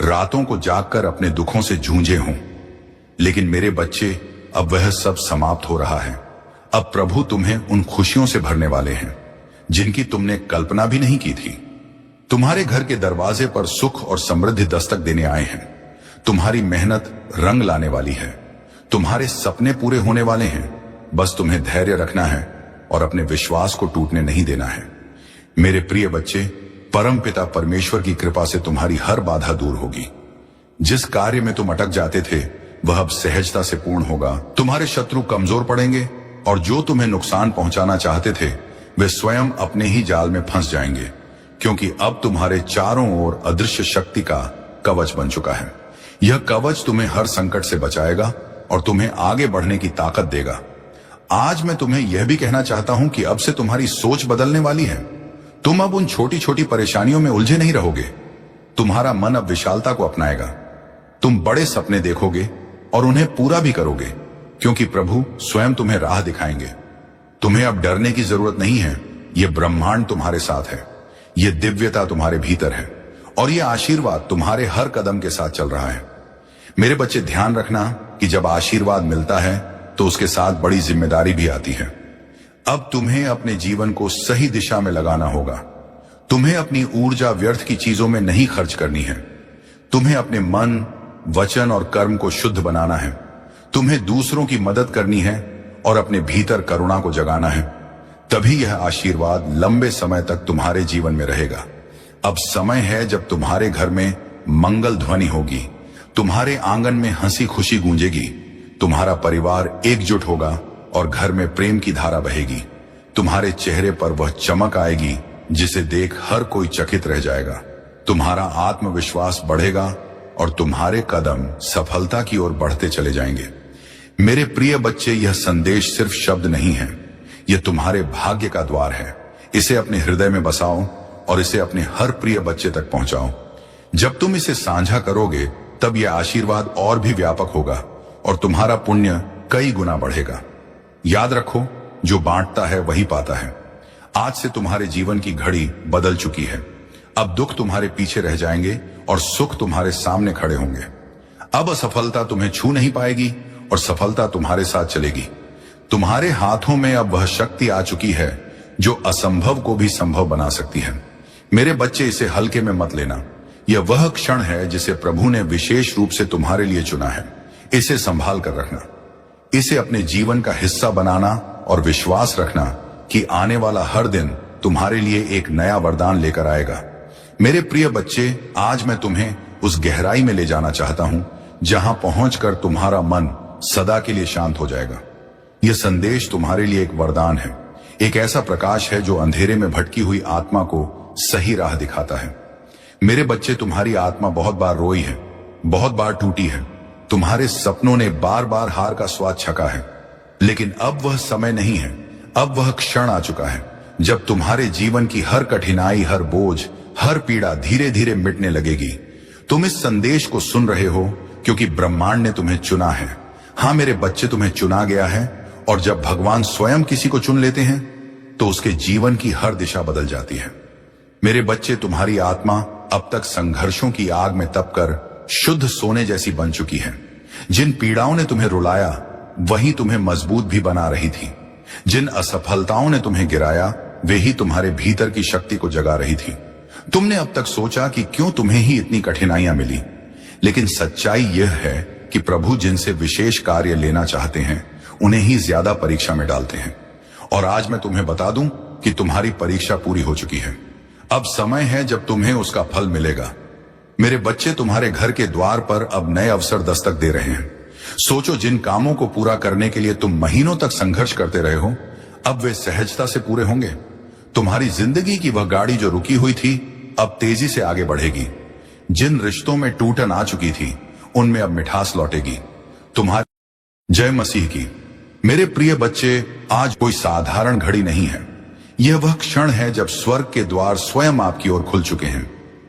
S1: रातों को जागकर अपने दुखों से जूझे हों, लेकिन मेरे बच्चे, अब वह सब समाप्त हो रहा है। अब प्रभु तुम्हें उन खुशियों से भरने वाले हैं जिनकी तुमने कल्पना भी नहीं की थी। तुम्हारे घर के दरवाजे पर सुख और समृद्धि दस्तक देने आए हैं। तुम्हारी मेहनत रंग लाने वाली है। तुम्हारे सपने पूरे होने वाले हैं। बस तुम्हें धैर्य रखना है और अपने विश्वास को टूटने नहीं देना है। मेरे प्रिय बच्चे, परम पिता परमेश्वर की कृपा से तुम्हारी हर बाधा दूर होगी। जिस कार्य में तुम अटक जाते थे वह अब सहजता से पूर्ण होगा। तुम्हारे शत्रु कमजोर पड़ेंगे और जो तुम्हें नुकसान पहुंचाना चाहते थे वे स्वयं अपने ही जाल में फंस जाएंगे, क्योंकि अब तुम्हारे चारों ओर अदृश्य शक्ति का कवच बन चुका है। यह कवच तुम्हें हर संकट से बचाएगा और तुम्हें आगे बढ़ने की ताकत देगा। आज मैं तुम्हें यह भी कहना चाहता हूं कि अब से तुम्हारी सोच बदलने वाली है। तुम अब उन छोटी छोटी परेशानियों में उलझे नहीं रहोगे। तुम्हारा मन अब विशालता को अपनाएगा। तुम बड़े सपने देखोगे और उन्हें पूरा भी करोगे, क्योंकि प्रभु स्वयं तुम्हें राह दिखाएंगे। तुम्हें अब डरने की जरूरत नहीं है। यह ब्रह्मांड तुम्हारे साथ है। यह दिव्यता तुम्हारे भीतर है और यह आशीर्वाद तुम्हारे हर कदम के साथ चल रहा है। मेरे बच्चे, ध्यान रखना कि जब आशीर्वाद मिलता है तो उसके साथ बड़ी जिम्मेदारी भी आती है। अब तुम्हें अपने जीवन को सही दिशा में लगाना होगा। तुम्हें अपनी ऊर्जा व्यर्थ की चीजों में नहीं खर्च करनी है। तुम्हें अपने मन, वचन और कर्म को शुद्ध बनाना है। तुम्हें दूसरों की मदद करनी है और अपने भीतर करुणा को जगाना है। तभी यह आशीर्वाद लंबे समय तक तुम्हारे जीवन में रहेगा। अब समय है जब तुम्हारे घर में मंगल ध्वनि होगी। तुम्हारे आंगन में हंसी खुशी गूंजेगी। तुम्हारा परिवार एकजुट होगा और घर में प्रेम की धारा बहेगी। तुम्हारे चेहरे पर वह चमक आएगी जिसे देख हर कोई चकित रह जाएगा। तुम्हारा आत्मविश्वास बढ़ेगा और तुम्हारे कदम सफलता की ओर बढ़ते चले जाएंगे। मेरे प्रिय बच्चे, यह संदेश सिर्फ शब्द नहीं है, यह तुम्हारे भाग्य का द्वार है। इसे अपने हृदय में बसाओ और इसे अपने हर प्रिय बच्चे तक पहुंचाओ। जब तुम इसे साझा करोगे तब यह आशीर्वाद और भी व्यापक होगा और तुम्हारा पुण्य कई गुना बढ़ेगा। याद रखो, जो बांटता है वही पाता है। आज से तुम्हारे जीवन की घड़ी बदल चुकी है। अब दुख तुम्हारे पीछे रह जाएंगे और सुख तुम्हारे सामने खड़े होंगे। अब असफलता तुम्हें छू नहीं पाएगी और सफलता तुम्हारे साथ चलेगी। तुम्हारे हाथों में अब वह शक्ति आ चुकी है जो असंभव को भी संभव बना सकती है। मेरे बच्चे, इसे हल्के में मत लेना। यह वह क्षण है जिसे प्रभु ने विशेष रूप से तुम्हारे लिए चुना है। इसे संभाल कर रखना। इसे अपने जीवन का हिस्सा बनाना और विश्वास रखना कि आने वाला हर दिन तुम्हारे लिए एक नया वरदान लेकर आएगा। मेरे प्रिय बच्चे, आज मैं तुम्हें उस गहराई में ले जाना चाहता हूं जहां पहुंचकर तुम्हारा मन सदा के लिए शांत हो जाएगा। यह संदेश तुम्हारे लिए एक वरदान है, एक ऐसा प्रकाश है जो अंधेरे में भटकी हुई आत्मा को सही राह दिखाता है। मेरे बच्चे, तुम्हारी आत्मा बहुत बार रोई है, बहुत बार टूटी है। तुम्हारे सपनों ने बार बार हार का स्वाद छका है, लेकिन अब वह समय नहीं है। अब वह क्षण आ चुका है जब तुम्हारे जीवन की हर कठिनाई, हर बोझ, हर पीड़ा धीरे धीरे मिटने लगेगी। तुम इस संदेश को सुन रहे हो क्योंकि ब्रह्मांड ने तुम्हें चुना है। हाँ मेरे बच्चे, तुम्हें चुना गया है और जब भगवान स्वयं किसी को चुन लेते हैं तो उसके जीवन की हर दिशा बदल जाती है। मेरे बच्चे, तुम्हारी आत्मा अब तक संघर्षों की आग में तपकर शुद्ध सोने जैसी बन चुकी है। जिन पीड़ाओं ने तुम्हें रुलाया वही तुम्हें मजबूत भी बना रही थी। जिन असफलताओं ने तुम्हें गिराया वे ही तुम्हारे भीतर की शक्ति को जगा रही थी। तुमने अब तक सोचा कि क्यों तुम्हें ही इतनी कठिनाइयां मिली, लेकिन सच्चाई यह है कि प्रभु जिनसे विशेष कार्य लेना चाहते हैं उन्हें ही ज्यादा परीक्षा में डालते हैं। और आज मैं तुम्हें बता दूं कि तुम्हारी परीक्षा पूरी हो चुकी है। अब समय है जब तुम्हें उसका फल मिलेगा। मेरे बच्चे, तुम्हारे घर के द्वार पर अब नए अवसर दस्तक दे रहे हैं। सोचो, जिन कामों को पूरा करने के लिए तुम महीनों तक संघर्ष करते रहे हो अब वे सहजता से पूरे होंगे। तुम्हारी जिंदगी की वह गाड़ी जो रुकी हुई थी अब तेजी से आगे बढ़ेगी। जिन रिश्तों में टूटन आ चुकी थी उनमें अब मिठास लौटेगी। तुम्हारी जय मसीह की। मेरे प्रिय बच्चे, आज कोई साधारण घड़ी नहीं है। यह वह क्षण है जब स्वर्ग के द्वार स्वयं आपकी ओर खुल चुके हैं।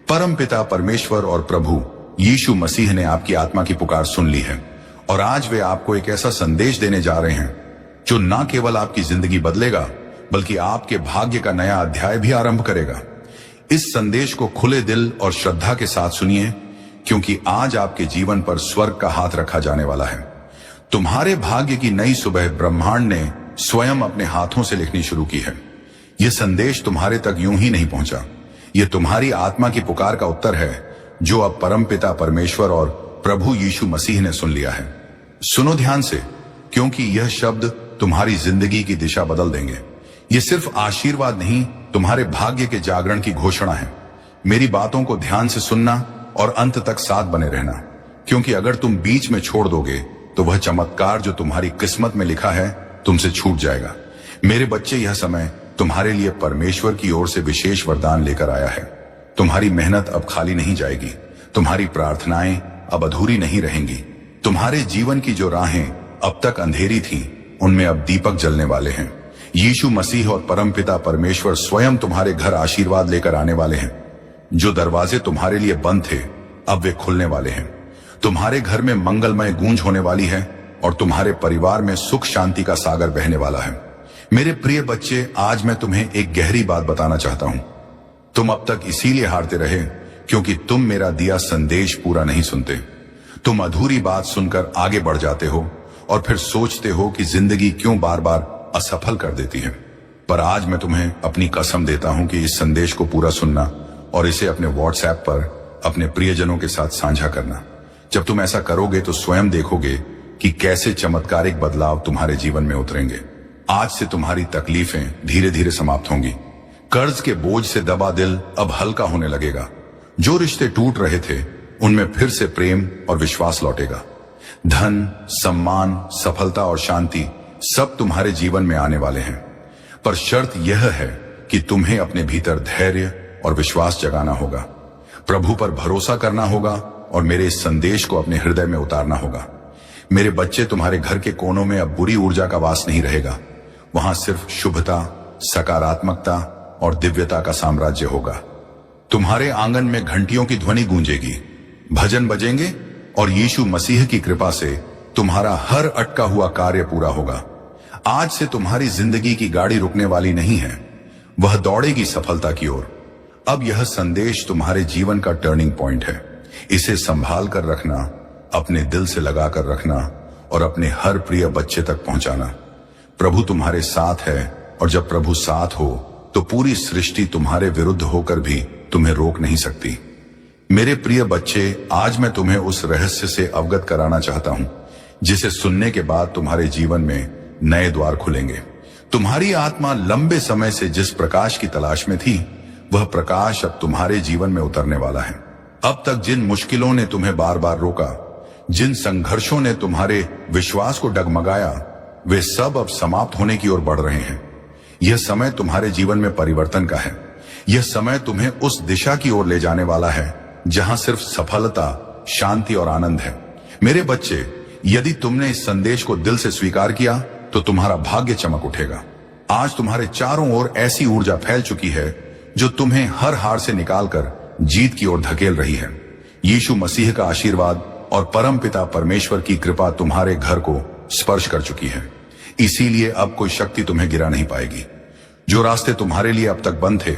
S1: परम पिता परमेश्वर और प्रभु यीशु मसीह ने आपकी आत्मा की पुकार सुन ली है और आज वे आपको एक ऐसा संदेश देने जा रहे हैं जो न केवल आपकी जिंदगी बदलेगा बल्कि आपके भाग्य का नया अध्याय भी आरंभ करेगा। इस संदेश को खुले दिल और श्रद्धा के साथ सुनिए, क्योंकि आज आपके जीवन पर स्वर्ग का हाथ रखा जाने वाला है। तुम्हारे भाग्य की नई सुबह ब्रह्मांड ने स्वयं अपने हाथों से लिखनी शुरू की है। यह संदेश तुम्हारे तक यूं ही नहीं पहुंचा। यह तुम्हारी आत्मा की पुकार का उत्तर है, जो अब परमपिता परमेश्वर और प्रभु यीशु मसीह ने सुन लिया है। सुनो ध्यान से, क्योंकि यह शब्द तुम्हारी जिंदगी की दिशा बदल देंगे। ये सिर्फ आशीर्वाद नहीं, तुम्हारे भाग्य के जागरण की घोषणा है। मेरी बातों को ध्यान से सुनना और अंत तक साथ बने रहना, क्योंकि अगर तुम बीच में छोड़ दोगे तो वह चमत्कार जो तुम्हारी किस्मत में लिखा है तुमसे छूट जाएगा। मेरे बच्चे, यह समय तुम्हारे लिए परमेश्वर की ओर से विशेष वरदान लेकर आया है। तुम्हारी मेहनत अब खाली नहीं जाएगी, तुम्हारी प्रार्थनाएं अब अधूरी नहीं रहेंगी। तुम्हारे जीवन की जो राहें अब तक अंधेरी थीं, उनमें अब दीपक जलने वाले हैं। यीशु मसीह और परमपिता परमेश्वर स्वयं तुम्हारे घर आशीर्वाद लेकर आने वाले हैं। जो दरवाजे तुम्हारे लिए बंद थे, अब वे खुलने वाले हैं। तुम्हारे घर में मंगलमय गूंज होने वाली है और तुम्हारे परिवार में सुख शांति का सागर बहने वाला है। मेरे प्रिय बच्चे, आज मैं तुम्हें एक गहरी बात बताना चाहता हूं। तुम अब तक इसीलिए हारते रहे क्योंकि तुम मेरा दिया संदेश पूरा नहीं सुनते। तुम अधूरी बात सुनकर आगे बढ़ जाते हो और फिर सोचते हो कि जिंदगी क्यों बार बार असफल कर देती है। पर आज मैं तुम्हें अपनी कसम देता हूं कि इस संदेश को पूरा सुनना और इसे अपने व्हाट्सएप पर अपने प्रियजनों के साथ साझा करना। जब तुम ऐसा करोगे तो स्वयं देखोगे कि कैसे चमत्कारिक बदलाव तुम्हारे जीवन में उतरेंगे। आज से तुम्हारी तकलीफें धीरे धीरे समाप्त होंगी। कर्ज के बोझ से दबा दिल अब हल्का होने लगेगा। जो रिश्ते टूट रहे थे, उनमें फिर से प्रेम और विश्वास लौटेगा। धन, सम्मान, सफलता और शांति सब तुम्हारे जीवन में आने वाले हैं। पर शर्त यह है कि तुम्हें अपने भीतर धैर्य और विश्वास जगाना होगा, प्रभु पर भरोसा करना होगा और मेरे इस संदेश को अपने हृदय में उतारना होगा। मेरे बच्चे, तुम्हारे घर के कोनों में अब बुरी ऊर्जा का वास नहीं रहेगा। वहां सिर्फ शुभता, सकारात्मकता और दिव्यता का साम्राज्य होगा। तुम्हारे आंगन में घंटियों की ध्वनि गूंजेगी, भजन बजेंगे और यीशु मसीह की कृपा से तुम्हारा हर अटका हुआ कार्य पूरा होगा। आज से तुम्हारी जिंदगी की गाड़ी रुकने वाली नहीं है, वह दौड़ेगी सफलता की ओर। अब यह संदेश तुम्हारे जीवन का टर्निंग पॉइंट है। इसे संभाल कर रखना, अपने दिल से लगा कर रखना और अपने हर प्रिय बच्चे तक पहुंचाना। प्रभु तुम्हारे साथ है और जब प्रभु साथ हो तो पूरी सृष्टि तुम्हारे विरुद्ध होकर भी तुम्हें रोक नहीं सकती। मेरे प्रिय बच्चे, आज मैं तुम्हें उस रहस्य से अवगत कराना चाहता हूं जिसे सुनने के बाद तुम्हारे जीवन में नए द्वार खुलेंगे। तुम्हारी आत्मा लंबे समय से जिस प्रकाश की तलाश में थी, वह प्रकाश अब तुम्हारे जीवन में उतरने वाला है। अब तक जिन मुश्किलों ने तुम्हें बार बार रोका, जिन संघर्षों ने तुम्हारे विश्वास को डगमगाया, वे सब अब समाप्त होने की ओर बढ़ रहे हैं। यह समय तुम्हारे जीवन में परिवर्तन का है। यह समय तुम्हें उस दिशा की ओर ले जाने वाला है जहां सिर्फ सफलता, शांति और आनंद है। मेरे बच्चे, यदि तुमने इस संदेश को दिल से स्वीकार किया तो तुम्हारा भाग्य चमक उठेगा। आज तुम्हारे चारों ओर ऐसी ऊर्जा फैल चुकी है जो तुम्हें हर हार से निकालकर जीत की ओर धकेल रही है। यीशु मसीह का आशीर्वाद और परमपिता परमेश्वर की कृपा तुम्हारे घर को स्पर्श कर चुकी है। इसीलिए अब कोई शक्ति तुम्हें गिरा नहीं पाएगी। जो रास्ते तुम्हारे लिए अब तक बंद थे,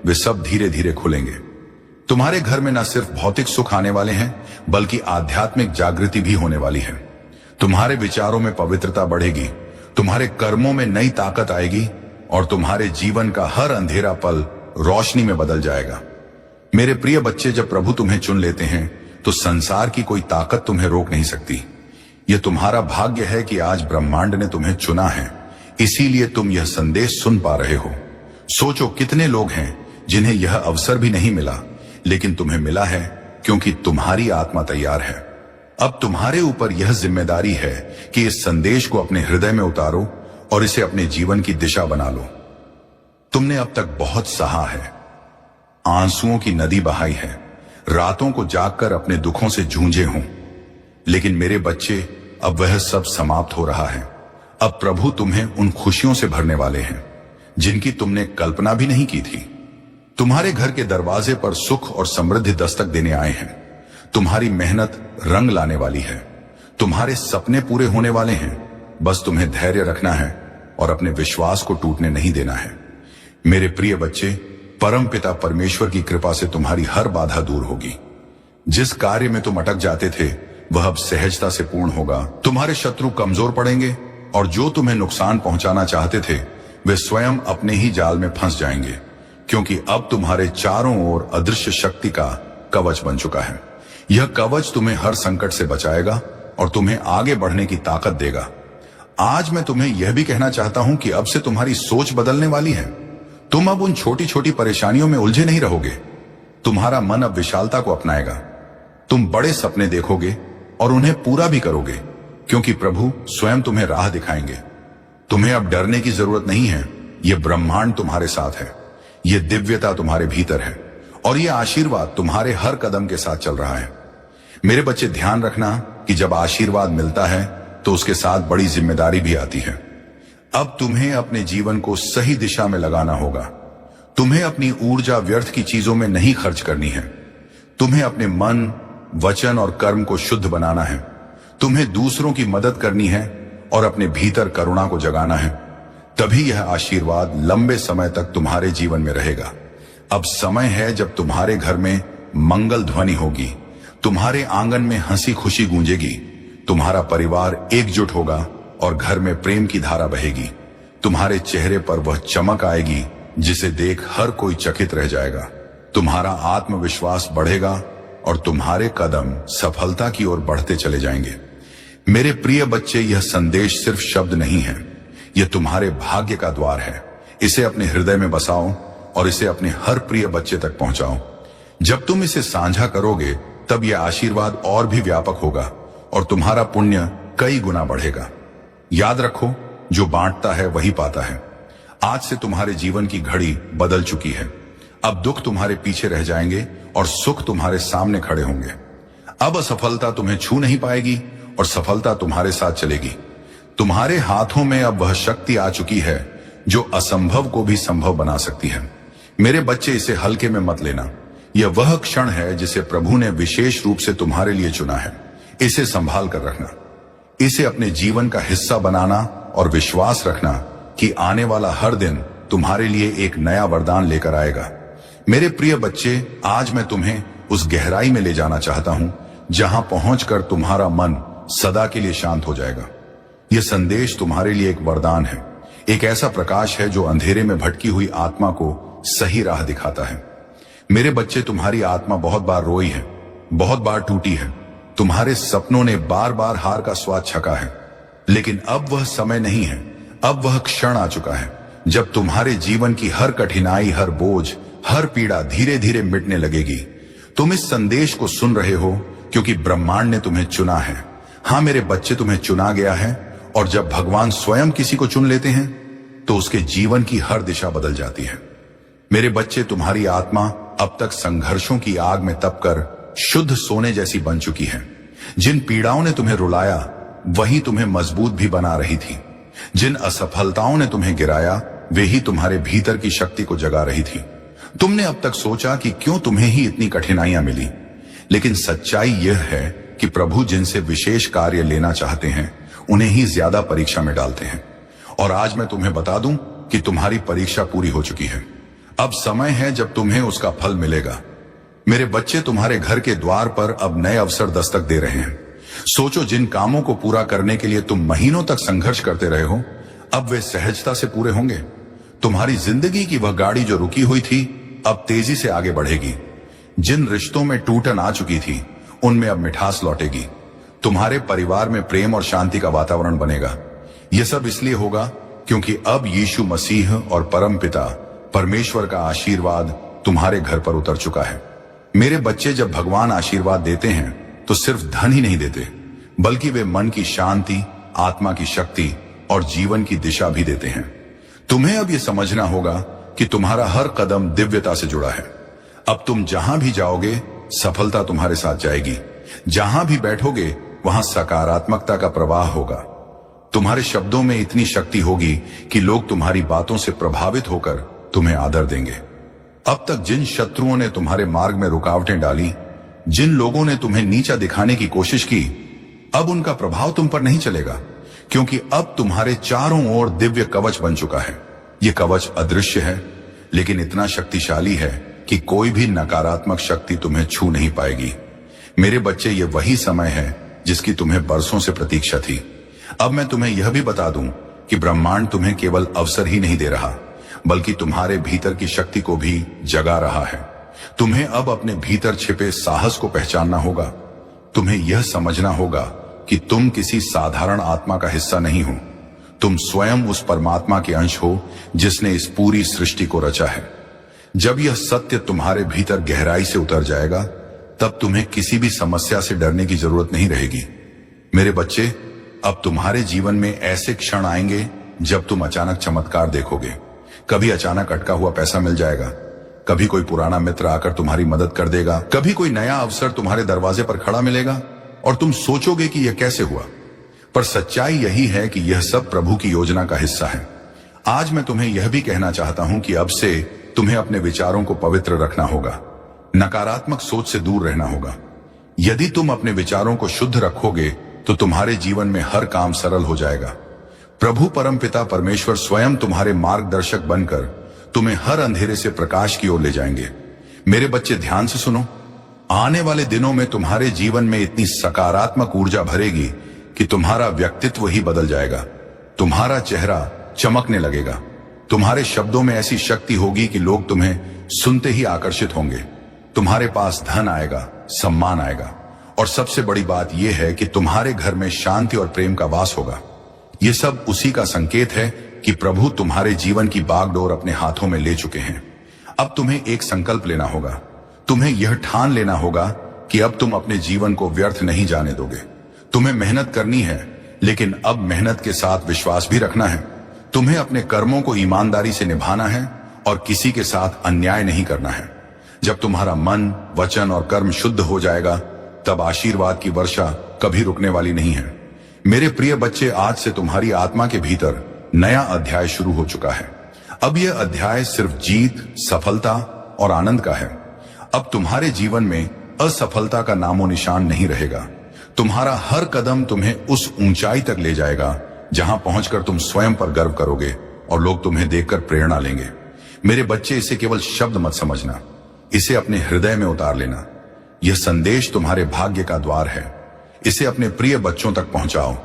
S1: वे सब धीरे धीरे खुलेंगे। तुम्हारे घर में न सिर्फ भौतिक सुख आने वाले हैं, बल्कि आध्यात्मिक जागृति भी होने वाली है। तुम्हारे विचारों में पवित्रता बढ़ेगी, तुम्हारे कर्मों में नई ताकत आएगी और तुम्हारे जीवन का हर अंधेरा पल रोशनी में बदल जाएगा। मेरे प्रिय बच्चे, जब प्रभु तुम्हें चुन लेते हैं तो संसार की कोई ताकत तुम्हें रोक नहीं सकती। यह तुम्हारा भाग्य है कि आज ब्रह्मांड ने तुम्हें चुना है, इसीलिए तुम यह संदेश सुन पा रहे हो। सोचो, कितने लोग हैं जिन्हें यह अवसर भी नहीं मिला, लेकिन तुम्हें मिला है क्योंकि तुम्हारी आत्मा तैयार है। अब तुम्हारे ऊपर यह जिम्मेदारी है कि इस संदेश को अपने हृदय में उतारो और इसे अपने जीवन की दिशा बना लो। तुमने अब तक बहुत सहा है, आंसुओं की नदी बहाई है, रातों को जागकर अपने दुखों से जूझे हों, लेकिन मेरे बच्चे, अब वह सब समाप्त हो रहा है। अब प्रभु तुम्हें उन खुशियों से भरने वाले हैं जिनकी तुमने कल्पना भी नहीं की थी। तुम्हारे घर के दरवाजे पर सुख और समृद्धि दस्तक देने आए हैं। तुम्हारी मेहनत रंग लाने वाली है, तुम्हारे सपने पूरे होने वाले हैं। बस तुम्हें धैर्य रखना है और अपने विश्वास को टूटने नहीं देना है। मेरे प्रिय बच्चे, परमपिता परमेश्वर की कृपा से तुम्हारी हर बाधा दूर होगी। जिस कार्य में तुम अटक जाते थे, वह अब सहजता से पूर्ण होगा। तुम्हारे शत्रु कमजोर पड़ेंगे और जो तुम्हें नुकसान पहुंचाना चाहते थे वे स्वयं अपने ही जाल में फंस जाएंगे, क्योंकि अब तुम्हारे चारों ओर अदृश्य शक्ति का कवच बन चुका है। यह कवच तुम्हें हर संकट से बचाएगा और तुम्हें आगे बढ़ने की ताकत देगा। आज मैं तुम्हें यह भी कहना चाहता हूं कि अब से तुम्हारी सोच बदलने वाली है। तुम अब उन छोटी छोटी परेशानियों में उलझे नहीं रहोगे। तुम्हारा मन अब विशालता को अपनाएगा। तुम बड़े सपने देखोगे और उन्हें पूरा भी करोगे, क्योंकि प्रभु स्वयं तुम्हें राह दिखाएंगे। तुम्हें अब डरने की जरूरत नहीं है। यह ब्रह्मांड तुम्हारे साथ है, यह दिव्यता तुम्हारे भीतर है और यह आशीर्वाद तुम्हारे हर कदम के साथ चल रहा है। मेरे बच्चे, ध्यान रखना कि जब आशीर्वाद मिलता है तो उसके साथ बड़ी जिम्मेदारी भी आती है। अब तुम्हें अपने जीवन को सही दिशा में लगाना होगा। तुम्हें अपनी ऊर्जा व्यर्थ की चीजों में नहीं खर्च करनी है। तुम्हें अपने मन, वचन और कर्म को शुद्ध बनाना है। तुम्हें दूसरों की मदद करनी है और अपने भीतर करुणा को जगाना है। तभी यह आशीर्वाद लंबे समय तक तुम्हारे जीवन में रहेगा। अब समय है जब तुम्हारे घर में मंगल ध्वनि होगी, तुम्हारे आंगन में हंसी खुशी गूंजेगी, तुम्हारा परिवार एकजुट होगा और घर में प्रेम की धारा बहेगी। तुम्हारे चेहरे पर वह चमक आएगी जिसे देख हर कोई चकित रह जाएगा। तुम्हारा आत्मविश्वास बढ़ेगा और तुम्हारे कदम सफलता की ओर बढ़ते चले जाएंगे। मेरे प्रिय बच्चे, यह संदेश सिर्फ शब्द नहीं है, यह तुम्हारे भाग्य का द्वार है। इसे अपने हृदय में बसाओ और इसे अपने हर प्रिय बच्चे तक पहुंचाओ। जब तुम इसे साझा करोगे तब यह आशीर्वाद और भी व्यापक होगा और तुम्हारा पुण्य कई गुना बढ़ेगा। याद रखो, जो बांटता है वही पाता है। आज से तुम्हारे जीवन की घड़ी बदल चुकी है। अब दुख तुम्हारे पीछे रह जाएंगे और सुख तुम्हारे सामने खड़े होंगे। अब असफलता तुम्हें छू नहीं पाएगी और सफलता तुम्हारे साथ चलेगी। तुम्हारे हाथों में अब वह शक्ति आ चुकी है जो असंभव को भी संभव बना सकती है। मेरे बच्चे, इसे हल्के में मत लेना। यह वह क्षण है जिसे प्रभु ने विशेष रूप से तुम्हारे लिए चुना है। इसे संभाल कर रखना, इसे अपने जीवन का हिस्सा बनाना और विश्वास रखना कि आने वाला हर दिन तुम्हारे लिए एक नया वरदान लेकर आएगा। मेरे प्रिय बच्चे, आज मैं तुम्हें उस गहराई में ले जाना चाहता हूं जहां पहुंचकर तुम्हारा मन सदा के लिए शांत हो जाएगा। यह संदेश तुम्हारे लिए एक वरदान है, एक ऐसा प्रकाश है जो अंधेरे में भटकी हुई आत्मा को सही राह दिखाता है। मेरे बच्चे, तुम्हारी आत्मा बहुत बार रोई है, बहुत बार टूटी है। तुम्हारे सपनों ने बार बार हार का स्वाद छका है, लेकिन अब वह समय नहीं है। अब वह क्षण आ चुका है जब तुम्हारे जीवन की हर कठिनाई, हर बोझ, हर पीड़ा धीरे धीरे मिटने लगेगी। तुम इस संदेश को सुन रहे हो क्योंकि ब्रह्मांड ने तुम्हें चुना है। हाँ मेरे बच्चे, तुम्हें चुना गया है और जब भगवान स्वयं किसी को चुन लेते हैं तो उसके जीवन की हर दिशा बदल जाती है। मेरे बच्चे, तुम्हारी आत्मा अब तक संघर्षों की आग में तपकर शुद्ध सोने जैसी बन चुकी है। जिन पीड़ाओं ने तुम्हें रुलाया वही तुम्हें मजबूत भी बना रही थी। जिन असफलताओं ने तुम्हें गिराया वे ही तुम्हारे भीतर की शक्ति को जगा रही थी। तुमने अब तक सोचा कि क्यों तुम्हें ही इतनी कठिनाइयां मिली, लेकिन सच्चाई यह है कि प्रभु जिनसे विशेष कार्य लेना चाहते हैं उन्हें ही ज्यादा परीक्षा में डालते हैं। और आज मैं तुम्हें बता दूं कि तुम्हारी परीक्षा पूरी हो चुकी है। अब समय है जब तुम्हें उसका फल मिलेगा। मेरे बच्चे, तुम्हारे घर के द्वार पर अब नए अवसर दस्तक दे रहे हैं। सोचो, जिन कामों को पूरा करने के लिए तुम महीनों तक संघर्ष करते रहे हो, अब वे सहजता से पूरे होंगे। तुम्हारी जिंदगी की वह गाड़ी जो रुकी हुई थी अब तेजी से आगे बढ़ेगी। जिन रिश्तों में टूटन आ चुकी थी उनमें अब मिठास लौटेगी। तुम्हारे परिवार में प्रेम और शांति का वातावरण बनेगा। यह सब इसलिए होगा क्योंकि अब यीशु मसीह और परम पिता परमेश्वर का आशीर्वाद तुम्हारे घर पर उतर चुका है। मेरे बच्चे, जब भगवान आशीर्वाद देते हैं तो सिर्फ धन ही नहीं देते, बल्कि वे मन की शांति, आत्मा की शक्ति और जीवन की दिशा भी देते हैं। तुम्हें अब यह समझना होगा कि तुम्हारा हर कदम दिव्यता से जुड़ा है। अब तुम जहां भी जाओगे सफलता तुम्हारे साथ जाएगी। जहां भी बैठोगे वहां सकारात्मकता का प्रवाह होगा। तुम्हारे शब्दों में इतनी शक्ति होगी कि लोग तुम्हारी बातों से प्रभावित होकर तुम्हें आदर देंगे। अब तक जिन शत्रुओं ने तुम्हारे मार्ग में रुकावटें डाली, जिन लोगों ने तुम्हें नीचा दिखाने की कोशिश की, अब उनका प्रभाव तुम पर नहीं चलेगा, क्योंकि अब तुम्हारे चारों ओर दिव्य कवच बन चुका है। यह कवच अदृश्य है लेकिन इतना शक्तिशाली है कि कोई भी नकारात्मक शक्ति तुम्हें छू नहीं पाएगी। मेरे बच्चे, ये वही समय है जिसकी तुम्हें बरसों से प्रतीक्षा थी। अब मैं तुम्हें यह भी बता दूं कि ब्रह्मांड तुम्हें केवल अवसर ही नहीं दे रहा, बल्कि तुम्हारे भीतर की शक्ति को भी जगा रहा है। तुम्हें अब अपने भीतर छिपे साहस को पहचानना होगा। तुम्हें यह समझना होगा कि तुम किसी साधारण आत्मा का हिस्सा नहीं हो। तुम स्वयं उस परमात्मा के अंश हो जिसने इस पूरी सृष्टि को रचा है। जब यह सत्य तुम्हारे भीतर गहराई से उतर जाएगा, तब तुम्हें किसी भी समस्या से डरने की जरूरत नहीं रहेगी। मेरे बच्चे, अब तुम्हारे जीवन में ऐसे क्षण आएंगे जब तुम अचानक चमत्कार देखोगे। कभी अचानक अटका हुआ पैसा मिल जाएगा, कभी कोई पुराना मित्र आकर तुम्हारी मदद कर देगा, कभी कोई नया अवसर तुम्हारे दरवाजे पर खड़ा मिलेगा और तुम सोचोगे कि यह कैसे हुआ। पर सच्चाई यही है कि यह सब प्रभु की योजना का हिस्सा है। आज मैं तुम्हें यह भी कहना चाहता हूं कि अब से तुम्हें अपने विचारों को पवित्र रखना होगा, नकारात्मक सोच से दूर रहना होगा। यदि तुम अपने विचारों को शुद्ध रखोगे तो तुम्हारे जीवन में हर काम सरल हो जाएगा। प्रभु परमपिता परमेश्वर स्वयं तुम्हारे मार्गदर्शक बनकर तुम्हें हर अंधेरे से प्रकाश की ओर ले जाएंगे। मेरे बच्चे, ध्यान से सुनो। आने वाले दिनों में तुम्हारे जीवन में इतनी सकारात्मक ऊर्जा भरेगी कि तुम्हारा व्यक्तित्व ही बदल जाएगा। तुम्हारा चेहरा चमकने लगेगा। तुम्हारे शब्दों में ऐसी शक्ति होगी कि लोग तुम्हें सुनते ही आकर्षित होंगे। तुम्हारे पास धन आएगा, सम्मान आएगा, और सबसे बड़ी बात यह है कि तुम्हारे घर में शांति और प्रेम का वास होगा। यह सब उसी का संकेत है कि प्रभु तुम्हारे जीवन की बागडोर अपने हाथों में ले चुके हैं। अब तुम्हें एक संकल्प लेना होगा। तुम्हें यह ठान लेना होगा कि अब तुम अपने जीवन को व्यर्थ नहीं जाने दोगे। तुम्हें मेहनत करनी है, लेकिन अब मेहनत के साथ विश्वास भी रखना है। तुम्हें अपने कर्मों को ईमानदारी से निभाना है और किसी के साथ अन्याय नहीं करना है। जब तुम्हारा मन, वचन और कर्म शुद्ध हो जाएगा, तब आशीर्वाद की वर्षा कभी रुकने वाली नहीं है। मेरे प्रिय बच्चे, आज से तुम्हारी आत्मा के भीतर नया अध्याय शुरू हो चुका है। अब यह अध्याय सिर्फ जीत, सफलता और आनंद का है। अब तुम्हारे जीवन में असफलता का नामो निशान नहीं रहेगा। तुम्हारा हर कदम तुम्हें उस ऊंचाई तक ले जाएगा जहां पहुंचकर तुम स्वयं पर गर्व करोगे और लोग तुम्हें देखकर प्रेरणा लेंगे। मेरे बच्चे, इसे केवल शब्द मत समझना, इसे अपने हृदय में उतार लेना। यह संदेश तुम्हारे भाग्य का द्वार है। इसे अपने प्रिय बच्चों तक पहुंचाओ,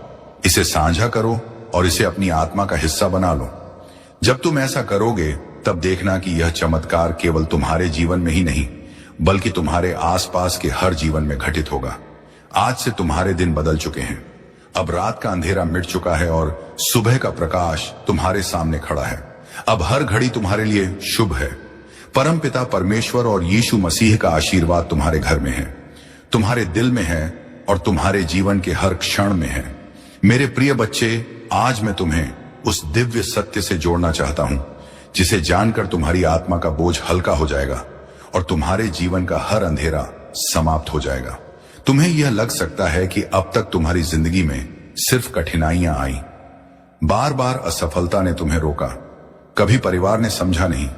S1: इसे साझा करो और इसे अपनी आत्मा का हिस्सा बना लो। जब तुम ऐसा करोगे, तब देखना कि यह चमत्कार केवल तुम्हारे जीवन में ही नहीं, बल्कि तुम्हारे आसपास के हर जीवन में घटित होगा। आज से तुम्हारे दिन बदल चुके हैं। अब रात का अंधेरा मिट चुका है और सुबह का प्रकाश तुम्हारे सामने खड़ा है। अब हर घड़ी तुम्हारे लिए शुभ है। परमपिता परमेश्वर और यीशु मसीह का आशीर्वाद तुम्हारे घर में है, तुम्हारे दिल में है और तुम्हारे जीवन के हर क्षण में है। मेरे प्रिय बच्चे, आज मैं तुम्हें उस दिव्य सत्य से जोड़ना चाहता हूं, जिसे जानकर तुम्हारी आत्मा का बोझ हल्का हो जाएगा और तुम्हारे जीवन का हर अंधेरा समाप्त हो जाएगा। तुम्हें यह लग सकता है कि अब तक तुम्हारी जिंदगी में सिर्फ कठिनाइयां आई, बार बार असफलता ने तुम्हें रोका, कभी परिवार ने समझा नहीं,